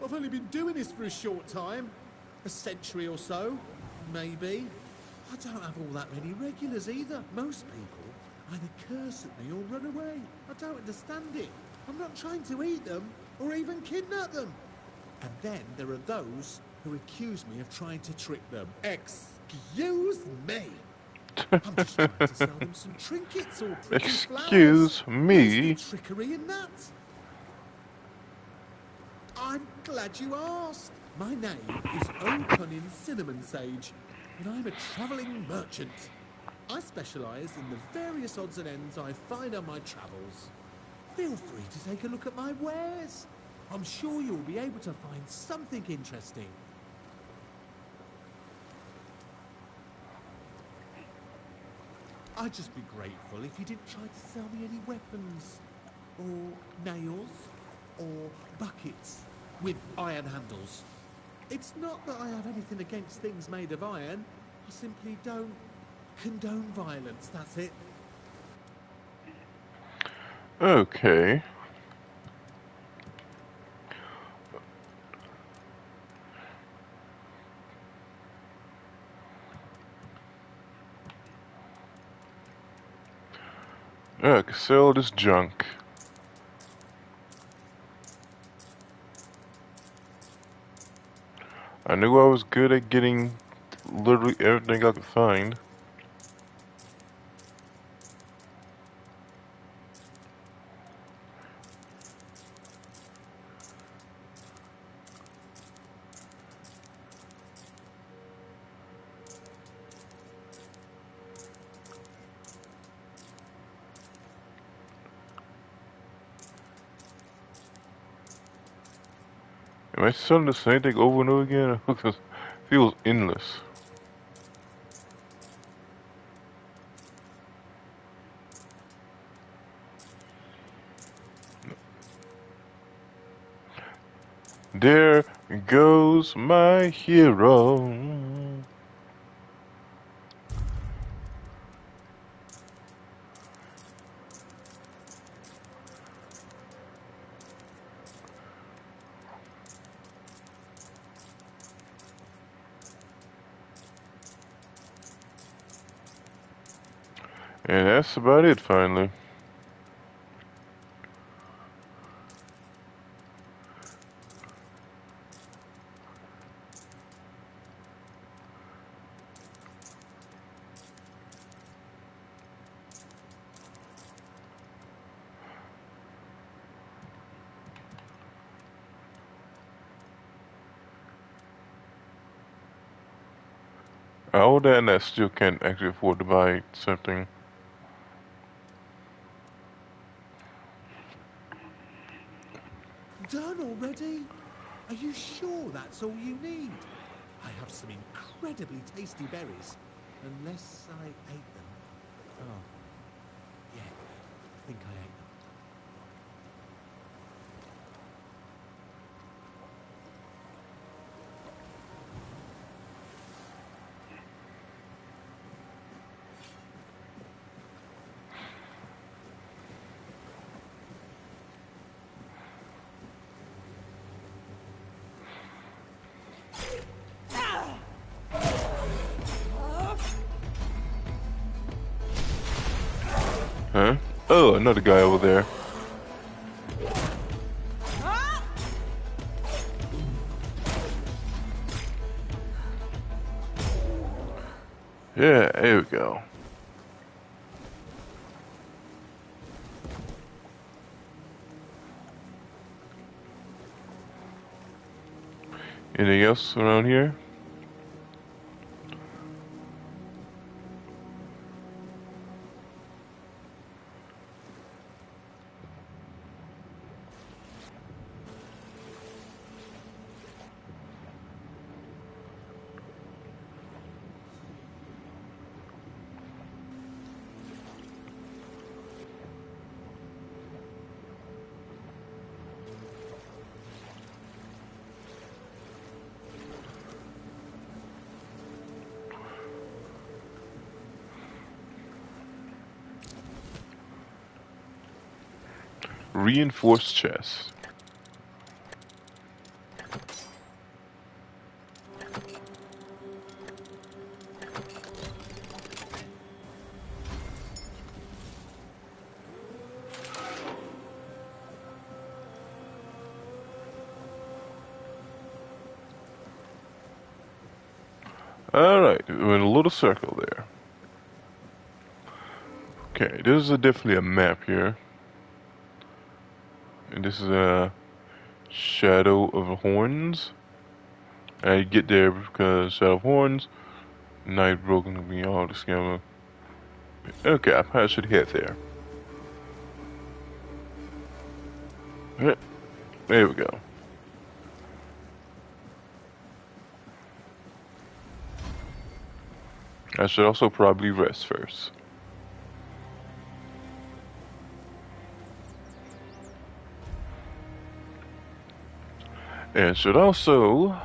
I: I've only been doing this for a short time. A century or so, maybe. I don't have all that many regulars either. Most people either curse at me or run away. I don't understand it. I'm not trying to eat them or even kidnap them. And then there are those who accuse me of trying to trick them. Excuse me. I'm just trying to sell them some trinkets or pretty flowers.
A: Excuse me.
I: Where's the trickery in that? I'm Glad you asked. My name is O'Cunnin Cinnamon Sage, and I'm a travelling merchant. I specialise in the various odds and ends I find on my travels. Feel free to take a look at my wares. I'm sure you'll be able to find something interesting. I'd just be grateful if you didn't try to sell me any weapons, or nails, or buckets with iron handles. It's not that I have anything against things made of iron. I simply don't condone violence, that's it.
A: Okay. Yeah, I can sell this junk. I knew I was good at getting literally everything I could find. Am I selling the same thing over and over again? Because it feels endless. There goes my hero. And that's about it, finally. All that and I still can't actually afford to buy something.
I: Done already? Are you sure that's all you need? I have some incredibly tasty berries, unless I ate them. Oh, yeah, I think I ate them.
A: Huh? Oh, another guy over there. Yeah, there we go. Anything else around here? Reinforced chest. Alright, we're in a little circle there. Okay, this is definitely a map here. And this is Shadow of Horns. I get there because Shadow of Horns, Night Broken me all the scammer. Okay, I probably should head there. There we go. I should also probably rest first. And should also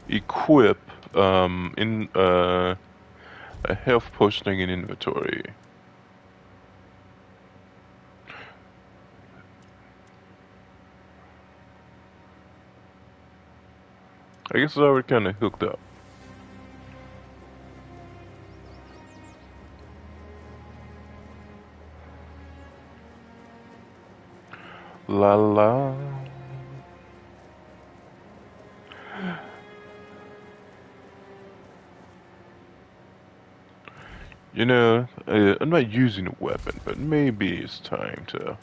A: equip in a health potion in inventory. I guess it's already kind of hooked up. La la. You know, I'm not using a weapon, but maybe it's time to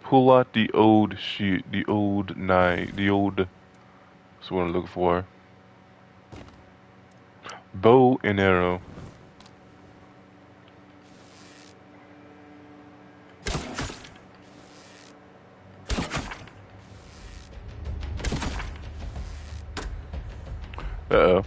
A: pull out the old sheet, the old knife, the old. That's what I'm looking for. Bow and arrow. Uh-oh.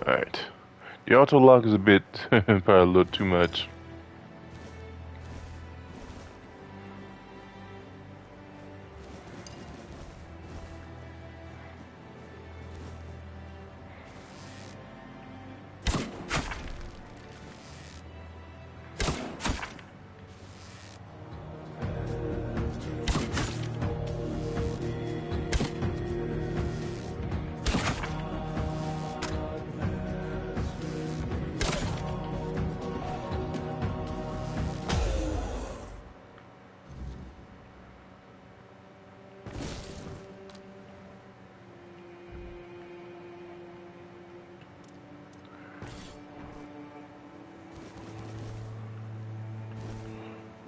A: Alright. The auto lock is a bit, probably a little too much.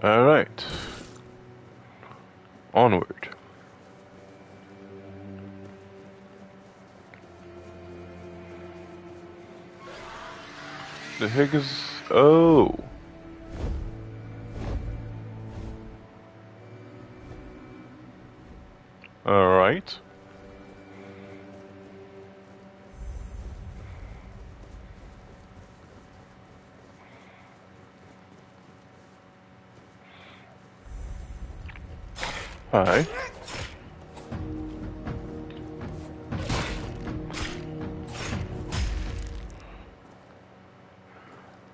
A: Alright. Onward. The heck is... Oh. Alright. Hi.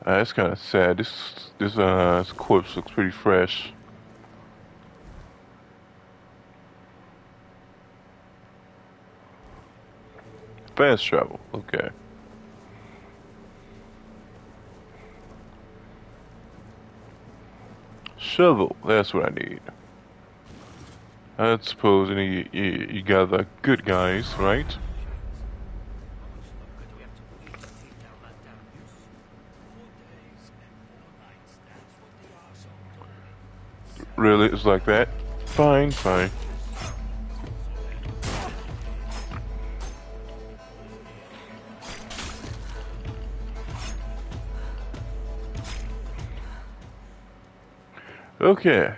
A: That's kind of sad. This corpse looks pretty fresh. Fast travel. Okay. Shovel. That's what I need. I suppose you got the good guys, right? Really? It's like that? Fine, fine. Okay.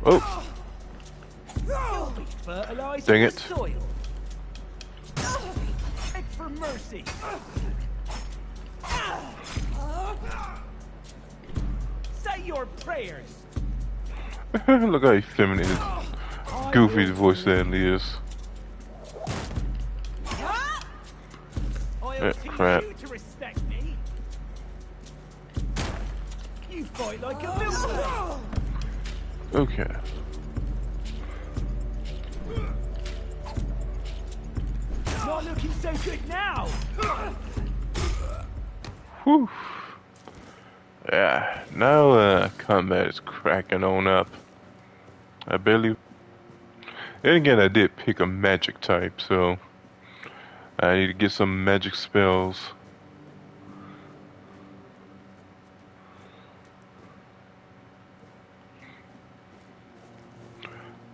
A: Oh. Dang it.
J: Beg for mercy. Say your prayers.
A: Look how feminine his goofy voice Stanley is. Crap.
J: You to respect me. You fight like a milkman.
A: Okay.
J: One not looking so good now.
A: Whew. Yeah, now combat is cracking on up. I barely... And again, I did pick a magic type, so... I need to get some magic spells.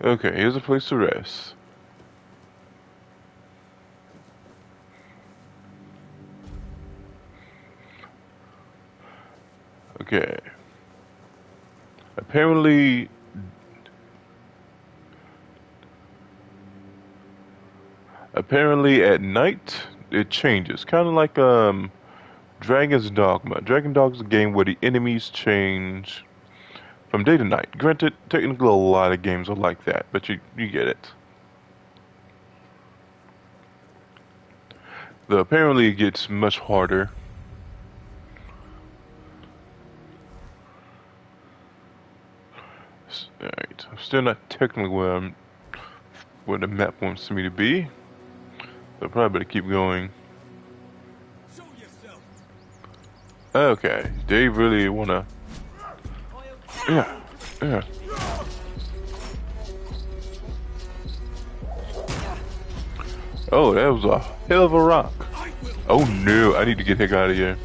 A: Okay, here's a place to rest. Okay. Apparently at night it changes. Kind of like Dragon's Dogma. Dragon Dogma is a game where the enemies change from day to night. Granted, technically a lot of games are like that, but you get it. Though apparently it gets much harder. Alright, I'm still not technically where the map wants me to be. So I probably better keep going. Okay, they really wanna... Yeah. Oh, that was a hell of a rock. Oh no, I need to get the heck out of here.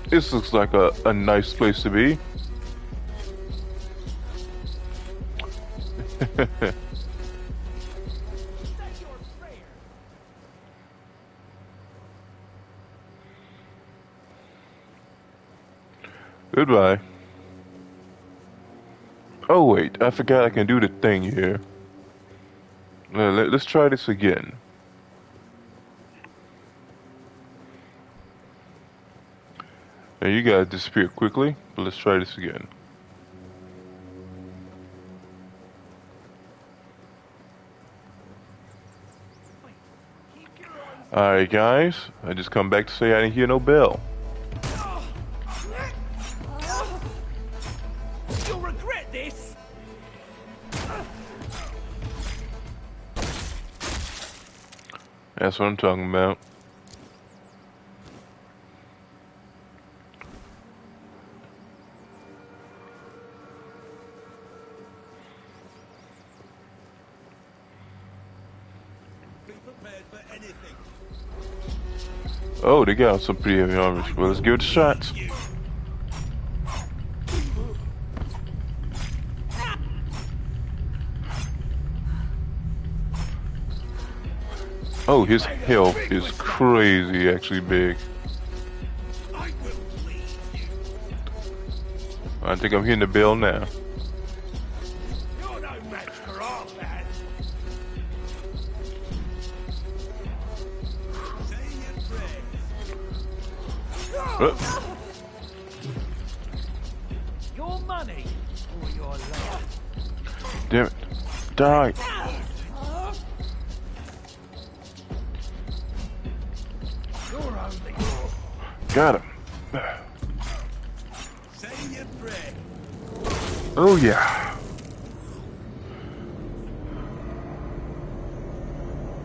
A: This looks like a nice place to be. Goodbye. Oh wait, I forgot I can do the thing here. Let's try this again. Now you guys disappear quickly, but let's try this again. Alright guys, I just come back to say I didn't hear no bell.
J: You'll regret this.
A: That's what I'm talking about. Oh, they got some pretty heavy armor. Well, let's give it a shot. Oh, his health is crazy, actually big. I think I'm hitting the bell now.
J: You're no match for our lad. Your money or your life.
A: Damn it. Die.
J: You're only.
A: Got him. Oh yeah.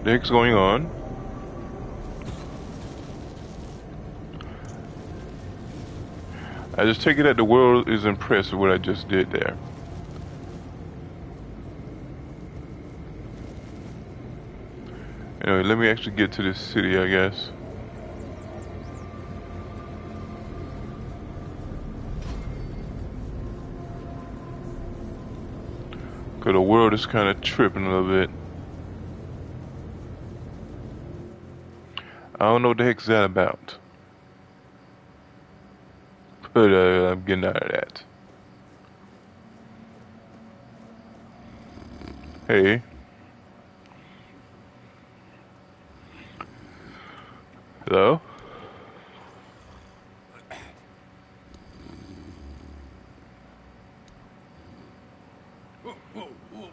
A: The heck's going on? I just take it that the world is impressed with what I just did there. Anyway, let me actually get to this city, I guess. Cause the world is kind of tripping a little bit. I don't know what the heck's that about. But I'm getting out of that. Hey. Hello?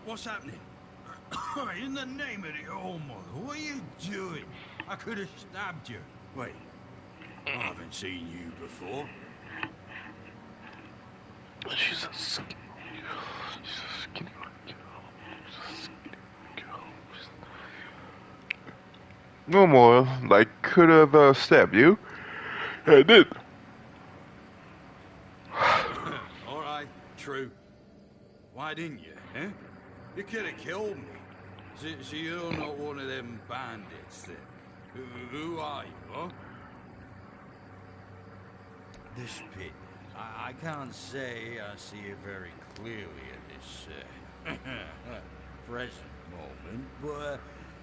K: What's happening? In the name of the All Mother, what are you doing? I could have stabbed you. Wait, I haven't seen you before.
A: She's a skinny girl. No more. I could have stabbed you. I did.
K: All right, true. Why didn't you, eh? You could have killed me. So you're not one of them bandits then? Who are you, huh? This pit. I can't say I see it very clearly at this present moment, but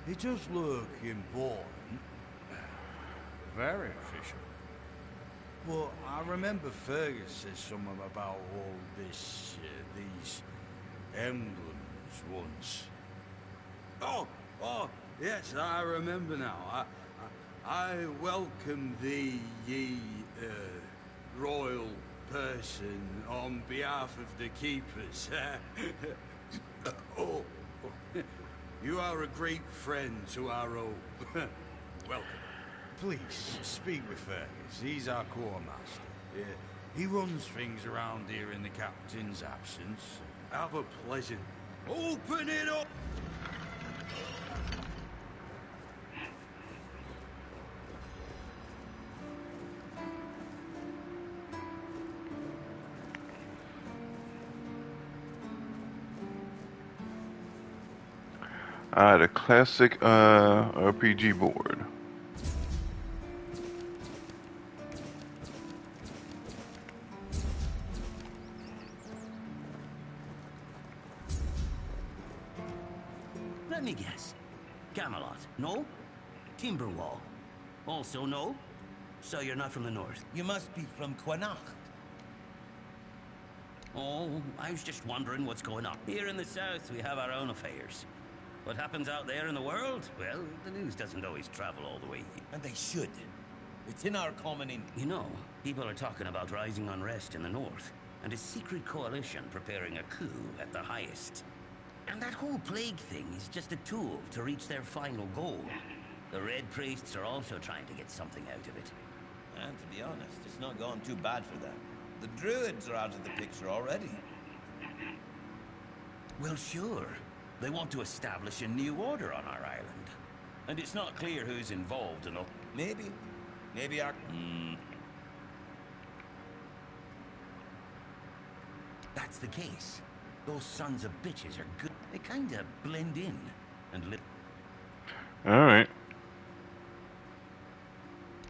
K: it does look important. Very official. But I remember Fergus said something about all this, these emblems once. Oh, yes, I remember now. I welcome thee, ye, royal person, on behalf of the keepers. Oh, you are a great friend to our own. Welcome. Please, speak with Fergus. He's our quartermaster. He runs things around here in the captain's absence. Have a pleasant... Open it up!
A: The classic RPG board.
L: Let me guess. Camelot, no? Timberwall, also no? So you're not from the north?
J: You must be from Quanacht.
L: Oh, I was just wondering what's going on. Here in the south, we have our own affairs. What happens out there in the world? Well, the news doesn't always travel all the way.
J: And they should. It's in our common interest.
L: You know, people are talking about rising unrest in the north, and a secret coalition preparing a coup at the highest. And that whole plague thing is just a tool to reach their final goal. The Red Priests are also trying to get something out of it.
J: And to be honest, it's not gone too bad for them. The Druids are out of the picture already.
L: Well, sure. They want to establish a new order on our island. And it's not clear who's involved enough.
J: Maybe our...
L: That's the case. Those sons of bitches are good. They kinda blend in and live.
A: Alright.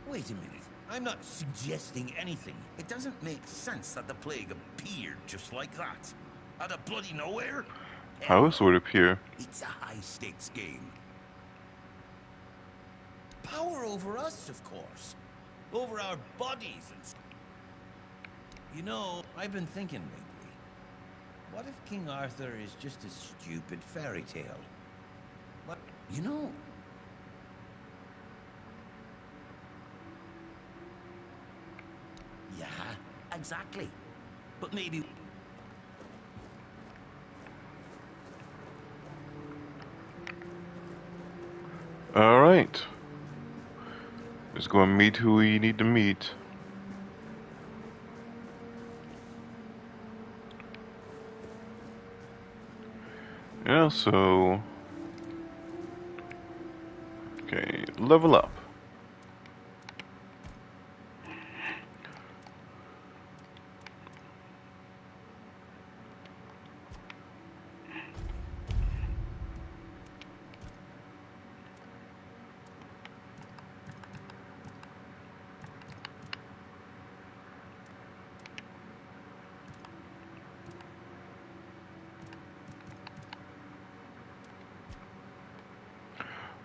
J: Wait a minute. I'm not suggesting anything. It doesn't make sense that the plague appeared just like that. Out of bloody nowhere.
A: How else would it appear?
J: It's a high-stakes game. Power over us, of course. Over our bodies and stuff. You know, I've been thinking lately. What if King Arthur is just a stupid fairy tale? What?
L: You know...
J: Yeah?
L: Exactly. But maybe...
A: Alright. Let's go and meet who we need to meet. Yeah, so... Okay, level up.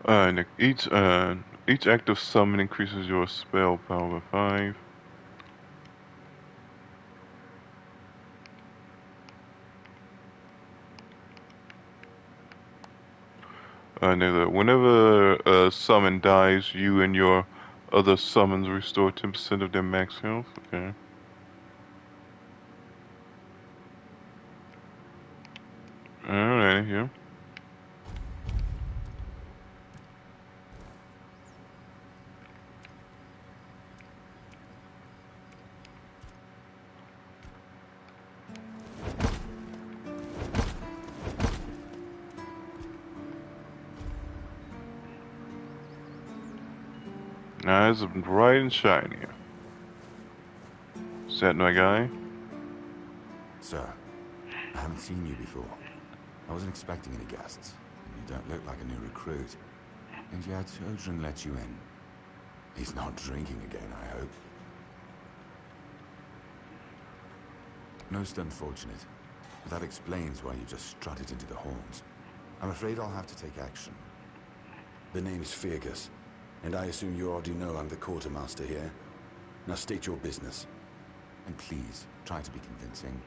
A: And each active summon increases your spell power by 5. And whenever a summon dies, you and your other summons restore 10% of their max health. Okay. Alright, yeah. Eyes are bright and shiny. Is that my guy?
M: Sir, I haven't seen you before. I wasn't expecting any guests. You don't look like a new recruit. And yet, Odrin let you in. He's not drinking again, I hope. Most unfortunate. But that explains why you just strutted into the horns. I'm afraid I'll have to take action. The name's Fergus, and I assume you already know I'm the quartermaster here. Now state your business. And please, try to be convincing,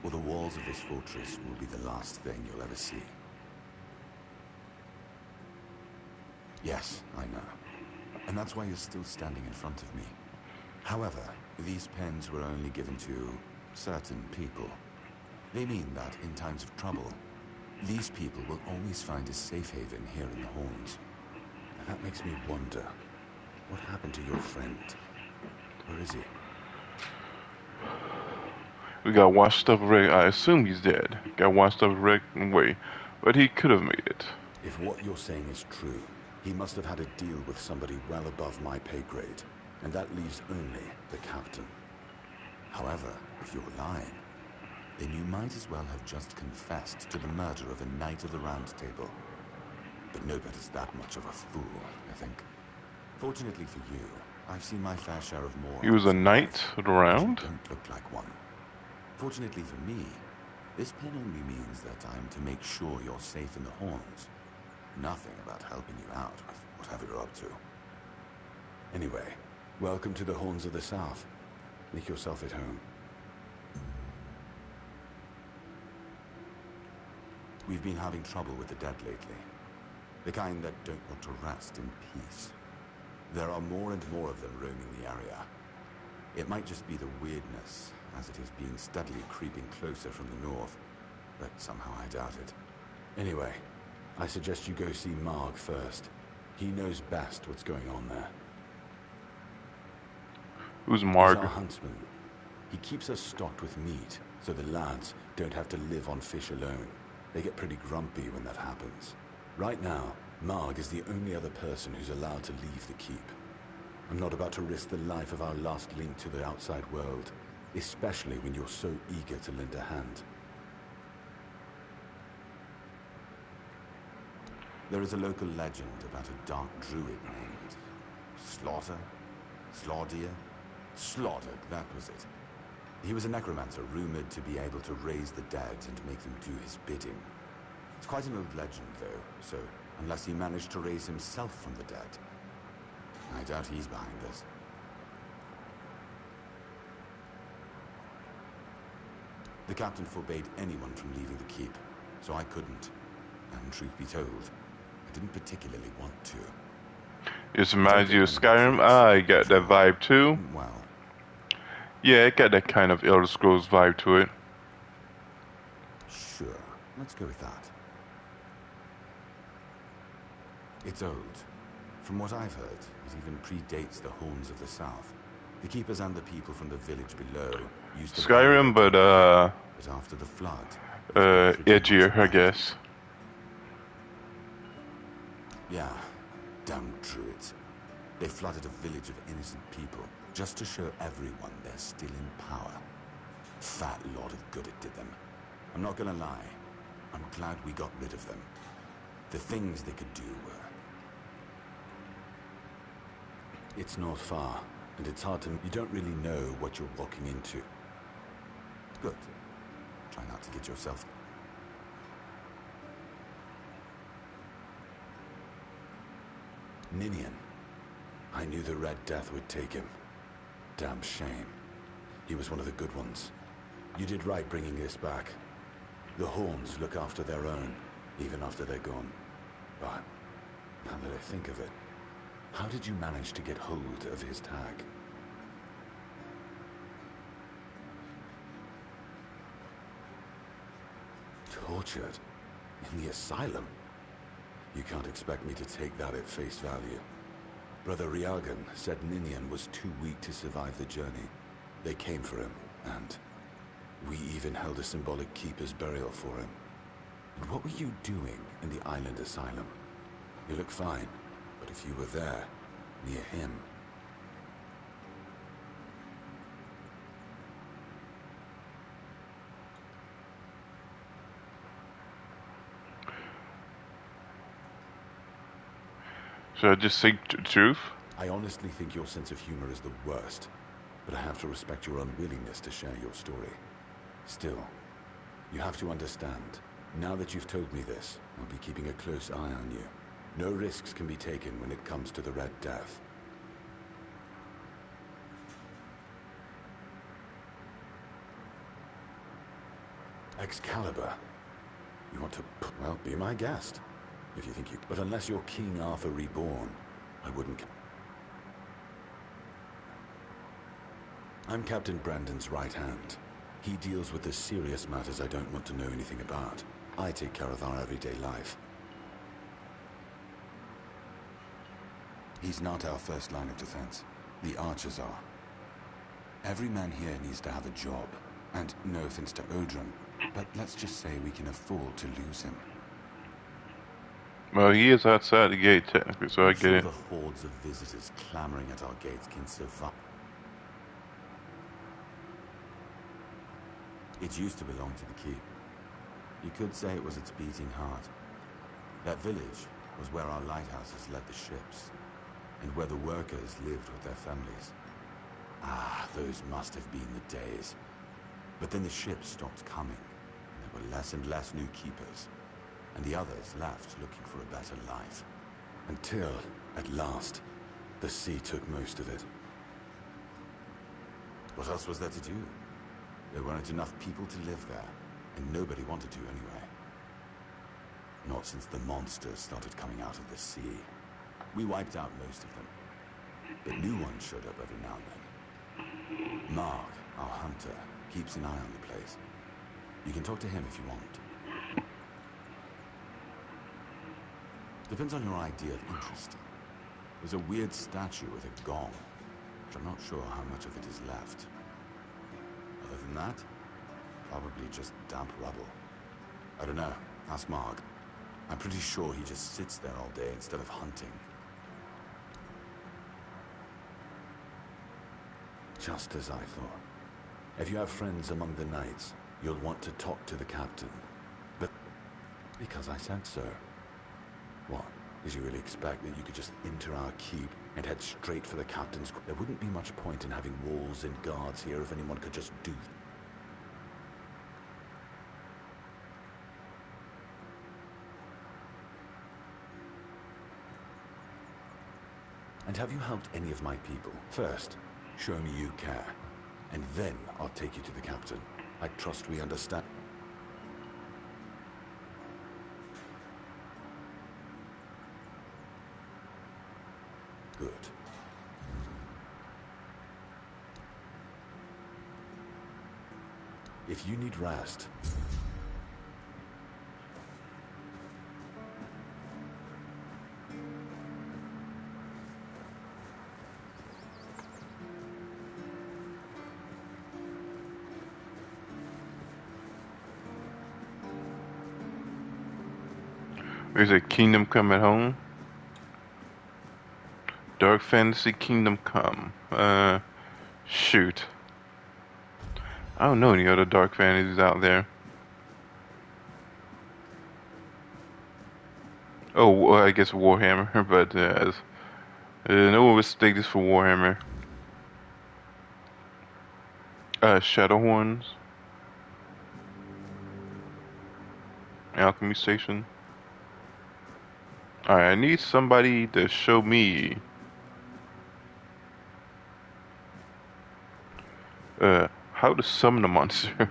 M: or the walls of this fortress will be the last thing you'll ever see. Yes, I know. And that's why you're still standing in front of me. However, these pens were only given to certain people. They mean that in times of trouble, these people will always find a safe haven here in the Horns. And that makes me wonder, what happened to your friend? Where is he?
A: We got washed up already. I assume he's dead. Got washed up already away. But he could have made it.
M: If what you're saying is true, he must have had a deal with somebody well above my pay grade. And that leaves only the captain. However, if you're lying, then you might as well have just confessed to the murder of a Knight of the Round Table. But nobody's that much of a fool, I think. Fortunately for you, I've seen my fair share of more.
A: He was a knight of the round?
M: Don't look like one. Fortunately for me, this pen only means that I'm to make sure you're safe in the Horns. Nothing about helping you out with whatever you're up to. Anyway, welcome to the Horns of the South. Make yourself at home. We've been having trouble with the dead lately. The kind that don't want to rest in peace. There are more and more of them roaming the area. It might just be the weirdness, as it has been steadily creeping closer from the north, but somehow I doubt it. Anyway, I suggest you go see Marg first. He knows best what's going on there.
A: Who's Marg?
M: He's our huntsman. He keeps us stocked with meat, so the lads don't have to live on fish alone. They get pretty grumpy when that happens. Right now, Marg is the only other person who's allowed to leave the keep. I'm not about to risk the life of our last link to the outside world, especially when you're so eager to lend a hand. There is a local legend about a dark druid named Slaughter? Slaudier? Slaughter, that was it. He was a necromancer rumored to be able to raise the dead and make them do his bidding. It's quite an old legend, though, so unless he managed to raise himself from the dead, I doubt he's behind this. The captain forbade anyone from leaving the keep, so I couldn't. And truth be told, I didn't particularly want to.
A: It reminds you of Skyrim? I got that vibe too.
M: Well,
A: yeah, it got that kind of Elder Scrolls vibe to it.
M: sure. Let's go with that. It's old. From what I've heard, it even predates the Horns of the South. The Keepers and the people from the village below used to...
A: Skyrim, but
M: after the flood...
A: edgier, I guess.
M: Yeah, damn druids. They flooded a village of innocent people, just to show everyone they're still in power. Fat lot of good it did them. I'm not gonna lie, I'm glad we got rid of them. The things they could do were... It's not far, and it's hard to... You don't really know what you're walking into. Good. Try not to get yourself... Ninian. I knew the Red Death would take him. Damn shame. He was one of the good ones. You did right bringing this back. The Horns look after their own, even after they're gone. But, now that I think of it, how did you manage to get hold of his tag? Tortured? In the asylum? You can't expect me to take that at face value. Brother Riagan said Ninian was too weak to survive the journey. They came for him, and we even held a symbolic keeper's burial for him. And what were you doing in the island asylum? You look fine, but if you were there, near him,
A: Should I just say the truth?
M: I honestly think your sense of humor is the worst, but I have to respect your unwillingness to share your story. Still, you have to understand, now that you've told me this, I'll be keeping a close eye on you. No risks can be taken when it comes to the Red Death. Excalibur. You want to, well, be my guest. If you think you... But unless you're King Arthur reborn, I wouldn't... I'm Captain Brandon's right hand. He deals with the serious matters I don't want to know anything about. I take care of our everyday life. He's not our first line of defense. The archers are. Every man here needs to have a job. And no offense to Odrin, but let's just say we can afford to lose him.
A: Well, he is outside the gate technically, so I get it.
M: The hordes of visitors clamoring at our gates can survive. It used to belong to the keep. You could say it was its beating heart. That village was where our lighthouses led the ships, and where the workers lived with their families. Ah, those must have been the days. But then the ships stopped coming, and there were less and less new keepers, and the others left looking for a better life. Until, at last, the sea took most of it. What else was there to do? There weren't enough people to live there, and nobody wanted to anyway. Not since the monsters started coming out of the sea. We wiped out most of them, but new ones showed up every now and then. Mark, our hunter, keeps an eye on the place. You can talk to him if you want. Depends on your idea of interesting. There's a weird statue with a gong, but I'm not sure how much of it is left. Other than that, probably just damp rubble. I don't know. Ask Mark. I'm pretty sure he just sits there all day instead of hunting. Just as I thought. If you have friends among the knights, you'll want to talk to the captain. But because I said so. What? Did you really expect that you could just enter our keep and head straight for the captain's... There wouldn't be much point in having walls and guards here if anyone could just do... And have you helped any of my people? First, show me you care. And then I'll take you to the captain. I trust we understand. Good. If you need rest...
A: Is it Kingdom Come at Home? Dark Fantasy Kingdom Come. Shoot. I don't know any other Dark Fantasies out there. Oh, well, I guess Warhammer, but no mistake this for Warhammer. Shadowhorns. Alchemy Station. Alright, I need somebody to show me how to summon a monster.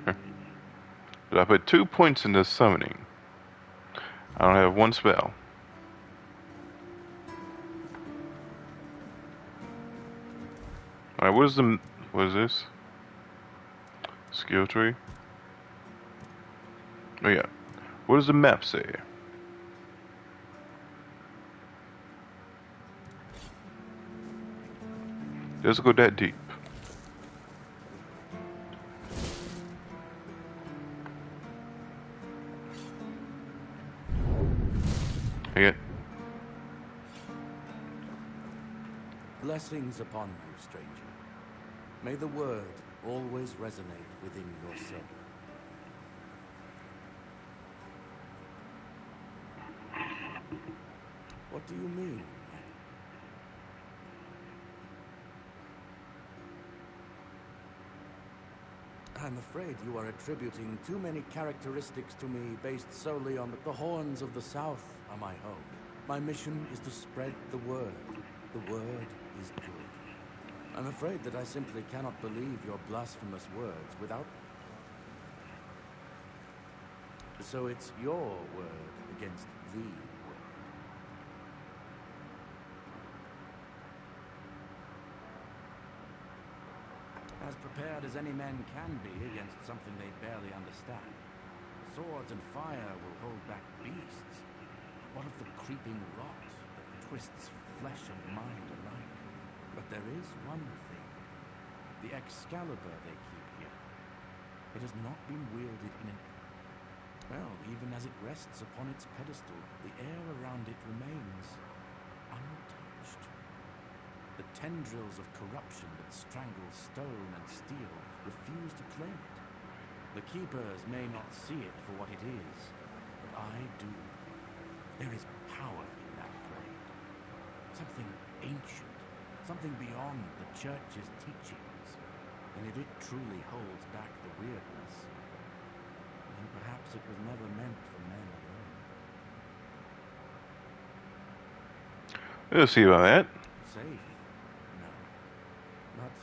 A: But I put 2 points into summoning. I don't have one spell. Alright, what is this? Skill tree? Oh yeah. What does the map say? Let's go that deep. Yeah.
D: Blessings upon you, stranger. May the word always resonate within your soul. What do you mean?
H: I'm afraid you are attributing too many characteristics to me based solely on the horns of the South are my home. My mission is to spread the word. The word is good. I'm afraid that I simply cannot believe your blasphemous words without... So it's your word against the word. As prepared as any men can be against something they barely understand. Swords and fire will hold back beasts. What of the creeping rot that twists flesh and mind alike? But there is one thing. The Excalibur they keep here. It has not been wielded in an... Well, even as it rests upon its pedestal, the air around it remains untouched. The tendrils of corruption that strangle stone and steel refuse to claim it. The Keepers may not see it for what it is, but I do. There is power in that blade. Something ancient, something beyond the Church's teachings. And if it truly holds back the weirdness, then perhaps it was never meant for men alone.
A: We'll see about that.
H: Safe? No. But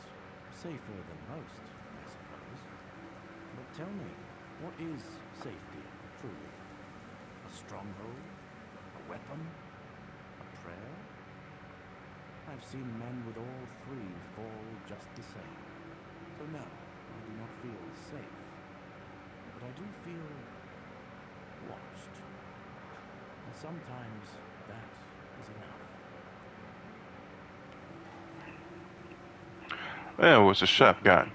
H: safer than most, I suppose. But tell me, what is safety, truly? A stronghold? A weapon? A prayer? I've seen men with all three fall just the same. So no, I do not feel safe. But I do feel watched. And sometimes that is enough.
A: That was a shotgun.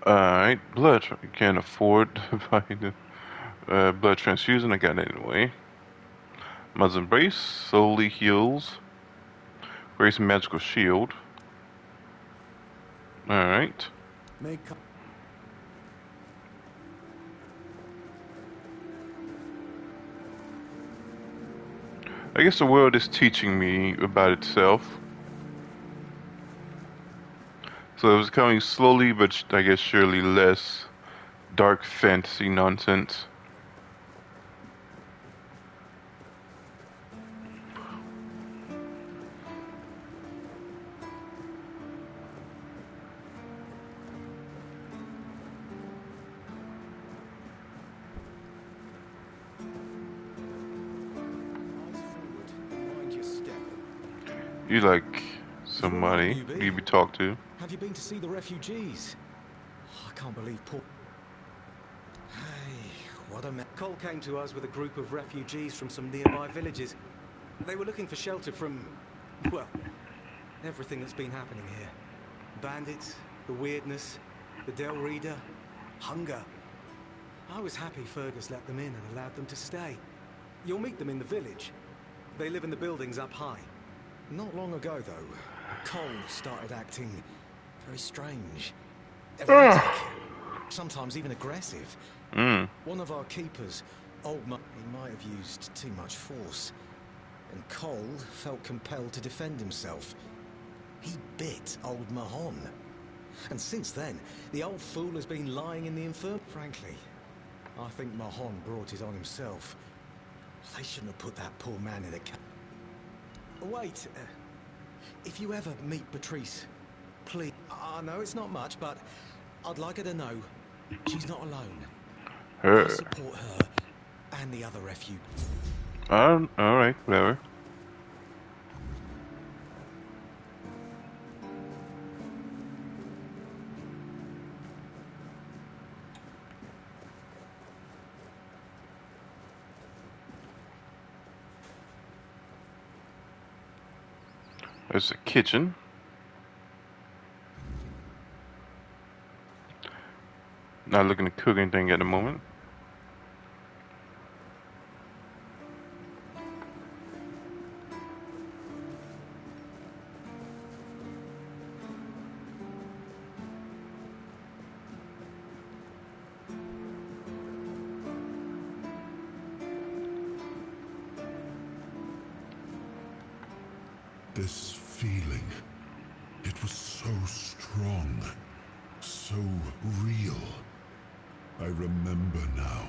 A: Alright, blood. You can't afford to buy the blood transfusion. I got it anyway. Mother's Embrace solely heals. Grace and Magical Shield. Alright. I guess the world is teaching me about itself. So it was coming slowly, but I guess surely less dark fantasy nonsense. You like somebody you be talked to?
N: Have you been to see the refugees? I can't believe Paul. Hey, what a mess. Cole came to us with a group of refugees from some nearby villages. They were looking for shelter from, well, everything that's been happening here. Bandits, the weirdness, the Del Reader, hunger. I was happy Fergus let them in and allowed them to stay. You'll meet them in the village. They live in the buildings up high. Not long ago, though, Cole started acting very strange. Erratic, sometimes even aggressive. One of our keepers, he might have used too much force. And Cole felt compelled to defend himself. He bit old Mahon. And since then, the old fool has been lying in the infirmary. Frankly, I think Mahon brought it on himself. They shouldn't have put that poor man in a cage. Wait, if you ever meet Patrice, please... I know it's not much, but I'd like her to know she's not alone. I support her and the other refugees.
A: Alright, whatever. There's a kitchen. Not looking to cook anything at the moment.
F: This feeling, It was so strong, so real. I remember now.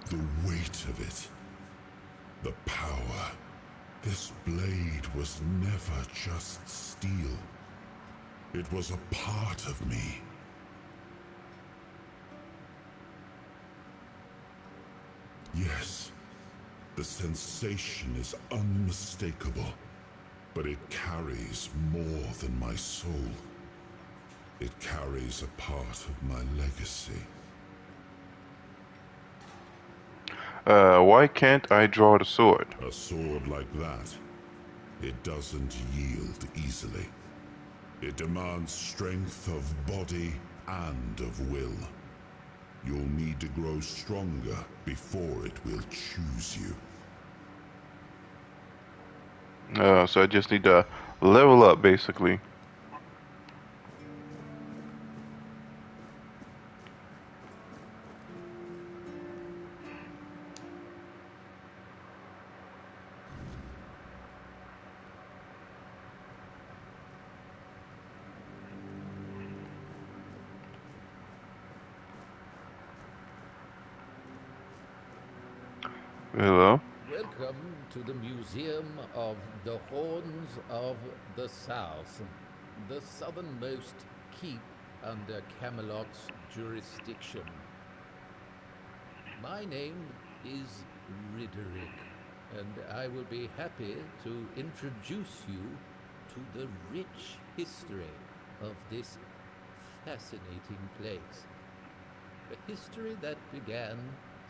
F: The weight of it. The power. This blade was never just steel. It was a part of me. Yes, the sensation is unmistakable, but it carries more than my soul. It carries a part of my legacy.
A: Why can't I draw the sword?
F: A sword like that, it doesn't yield easily. It demands strength of body and of will. You'll need to grow stronger before it will choose you.
A: So I just need to level up, basically. Hello?
O: Welcome to the Museum of the Horns of the South, the southernmost keep under Camelot's jurisdiction. My name is Ridderick, and I will be happy to introduce you to the rich history of this fascinating place. A history that began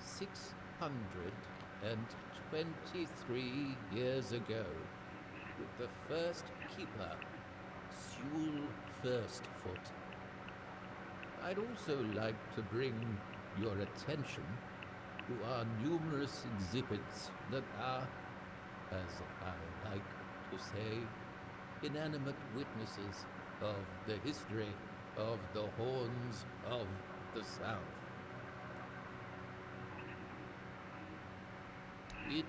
O: 623 years ago with the first keeper, Sewell Firstfoot. I'd also like to bring your attention to our numerous exhibits that are, as I like to say, inanimate witnesses of the history of the Horns of the South. It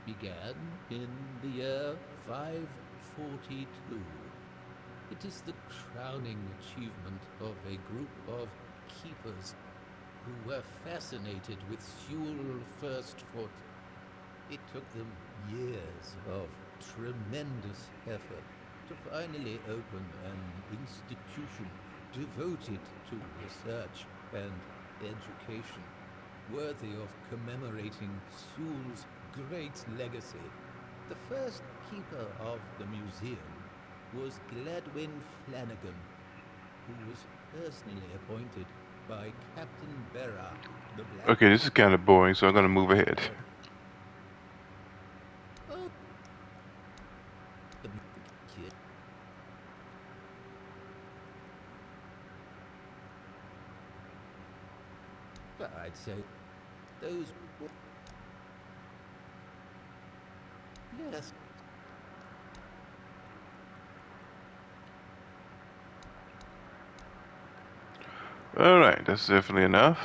O: began in the year 542. It is the crowning achievement of a group of keepers who were fascinated with Sewell Firstfoot. It took them years of tremendous effort to finally open an institution devoted to research and education, worthy of commemorating Sewell's great legacy. The first keeper of the museum was Gladwin Flanagan, who was personally appointed by Captain Berra, the Black.
A: Okay, this is kind of boring, so I'm gonna move ahead.
O: Oh, the kid. But I'd say those. Yes.
A: Alright, that's definitely enough.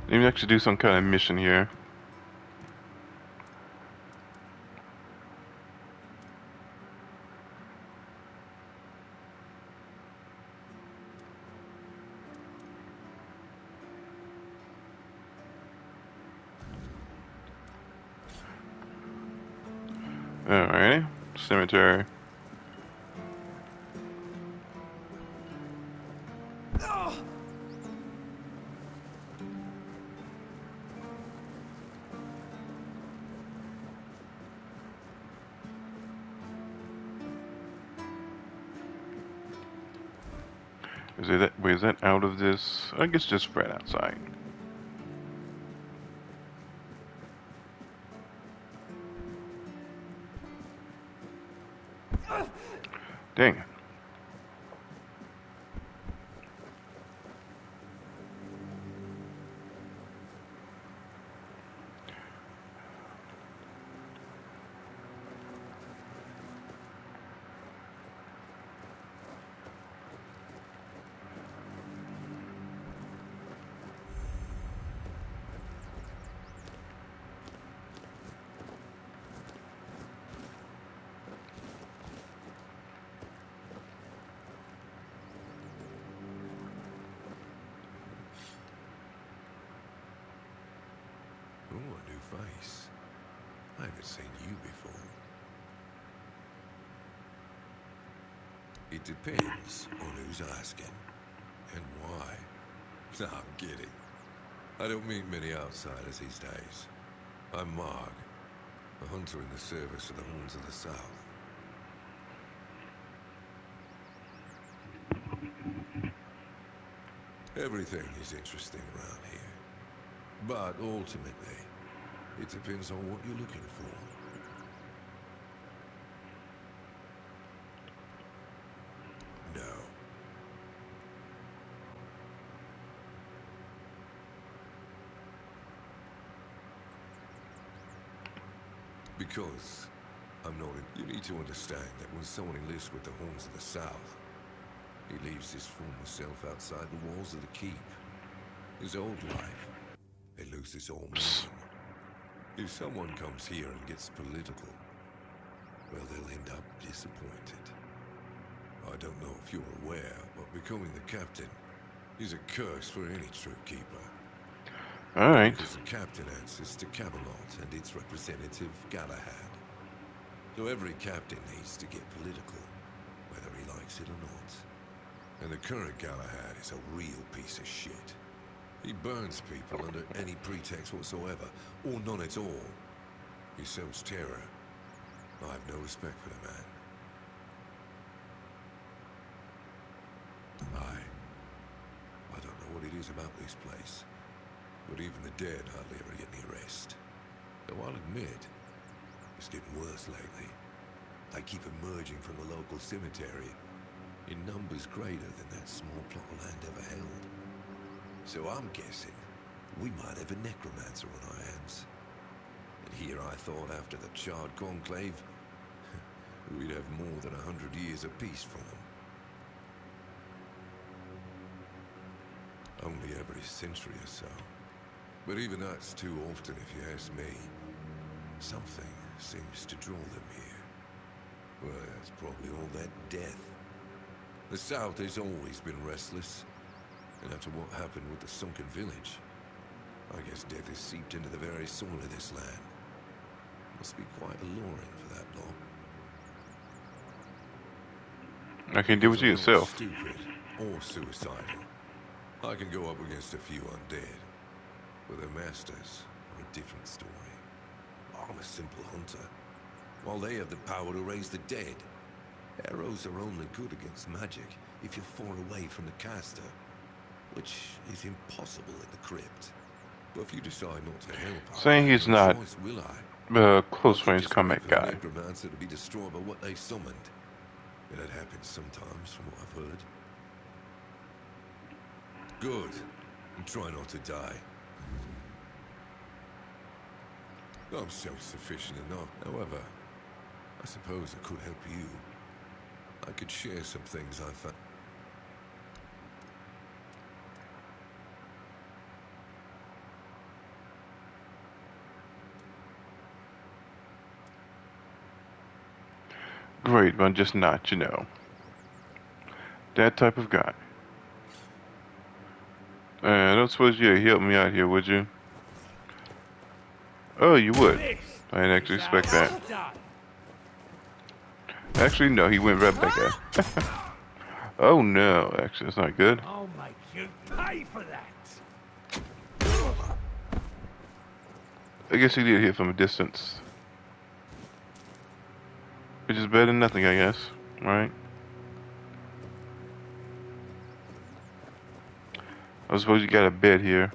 A: Let me actually do some kind of mission here. Alrighty, cemetery. Is that out of this? I guess just spread outside. Dang it.
P: Oh, a new face. I haven't seen you before. It depends on who's asking and why. No, I'm kidding. I don't meet many outsiders these days. I'm Marg, a hunter in the service of the Horns of the South. Everything is interesting around here. But ultimately, it depends on what you're looking for. No. Because I'm not in... You need to understand that when someone enlists with the Horns of the South, he leaves his former self outside the walls of the keep. His old life. It loses all meaning. If someone comes here and gets political, well, they'll end up disappointed. I don't know if you're aware, but becoming the captain is a curse for any true keeper.
A: Alright.
P: Because the captain answers to Camelot and its representative, Galahad. So every captain needs to get political, whether he likes it or not. And the current Galahad is a real piece of shit. He burns people under any pretext whatsoever, or none at all. He sows terror. I have no respect for the man. I don't know what it is about this place, but even the dead hardly ever get any rest. Though I'll admit, it's getting worse lately. They keep emerging from the local cemetery in numbers greater than that small plot of land ever held. So I'm guessing we might have a necromancer on our hands. And here I thought after the charred conclave, we'd have more than 100 years of peace from them. Only every century or so. But even that's too often if you ask me. Something seems to draw them here. Well, that's probably all that death. The South has always been restless. And after what happened with the sunken village, I guess death has seeped into the very soil of this land. Must be quite alluring for that long.
A: I can do it
P: I'm not
A: yourself.
P: stupid or suicidal. I can go up against a few undead. But their masters are a different story. I'm a simple hunter, while they have the power to raise the dead. Arrows are only good against magic if you're far away from the caster, which is impossible in the crypt. But if you decide not to help,
A: Saying he's
P: no
A: not
P: choice, will I?
A: close
P: I could
A: range
P: just
A: combat
P: wait for the
A: guy.
P: necromancer to be destroyed by what they summoned. And that happens sometimes, from what I've heard. Good. And try not to die. I'm self-sufficient enough. However, I suppose I could help you. I could share some things I found.
A: Great, but I'm just not, you know, that type of guy. I don't suppose you'd help me out here, would you? Oh, you would. I didn't actually expect that. Actually, no, he went right back at. Oh no, actually, that's not good.
Q: I'll make you pay for that.
A: I guess he did hit from a distance. Which is better than nothing, I guess. Right? I suppose you got a bed here.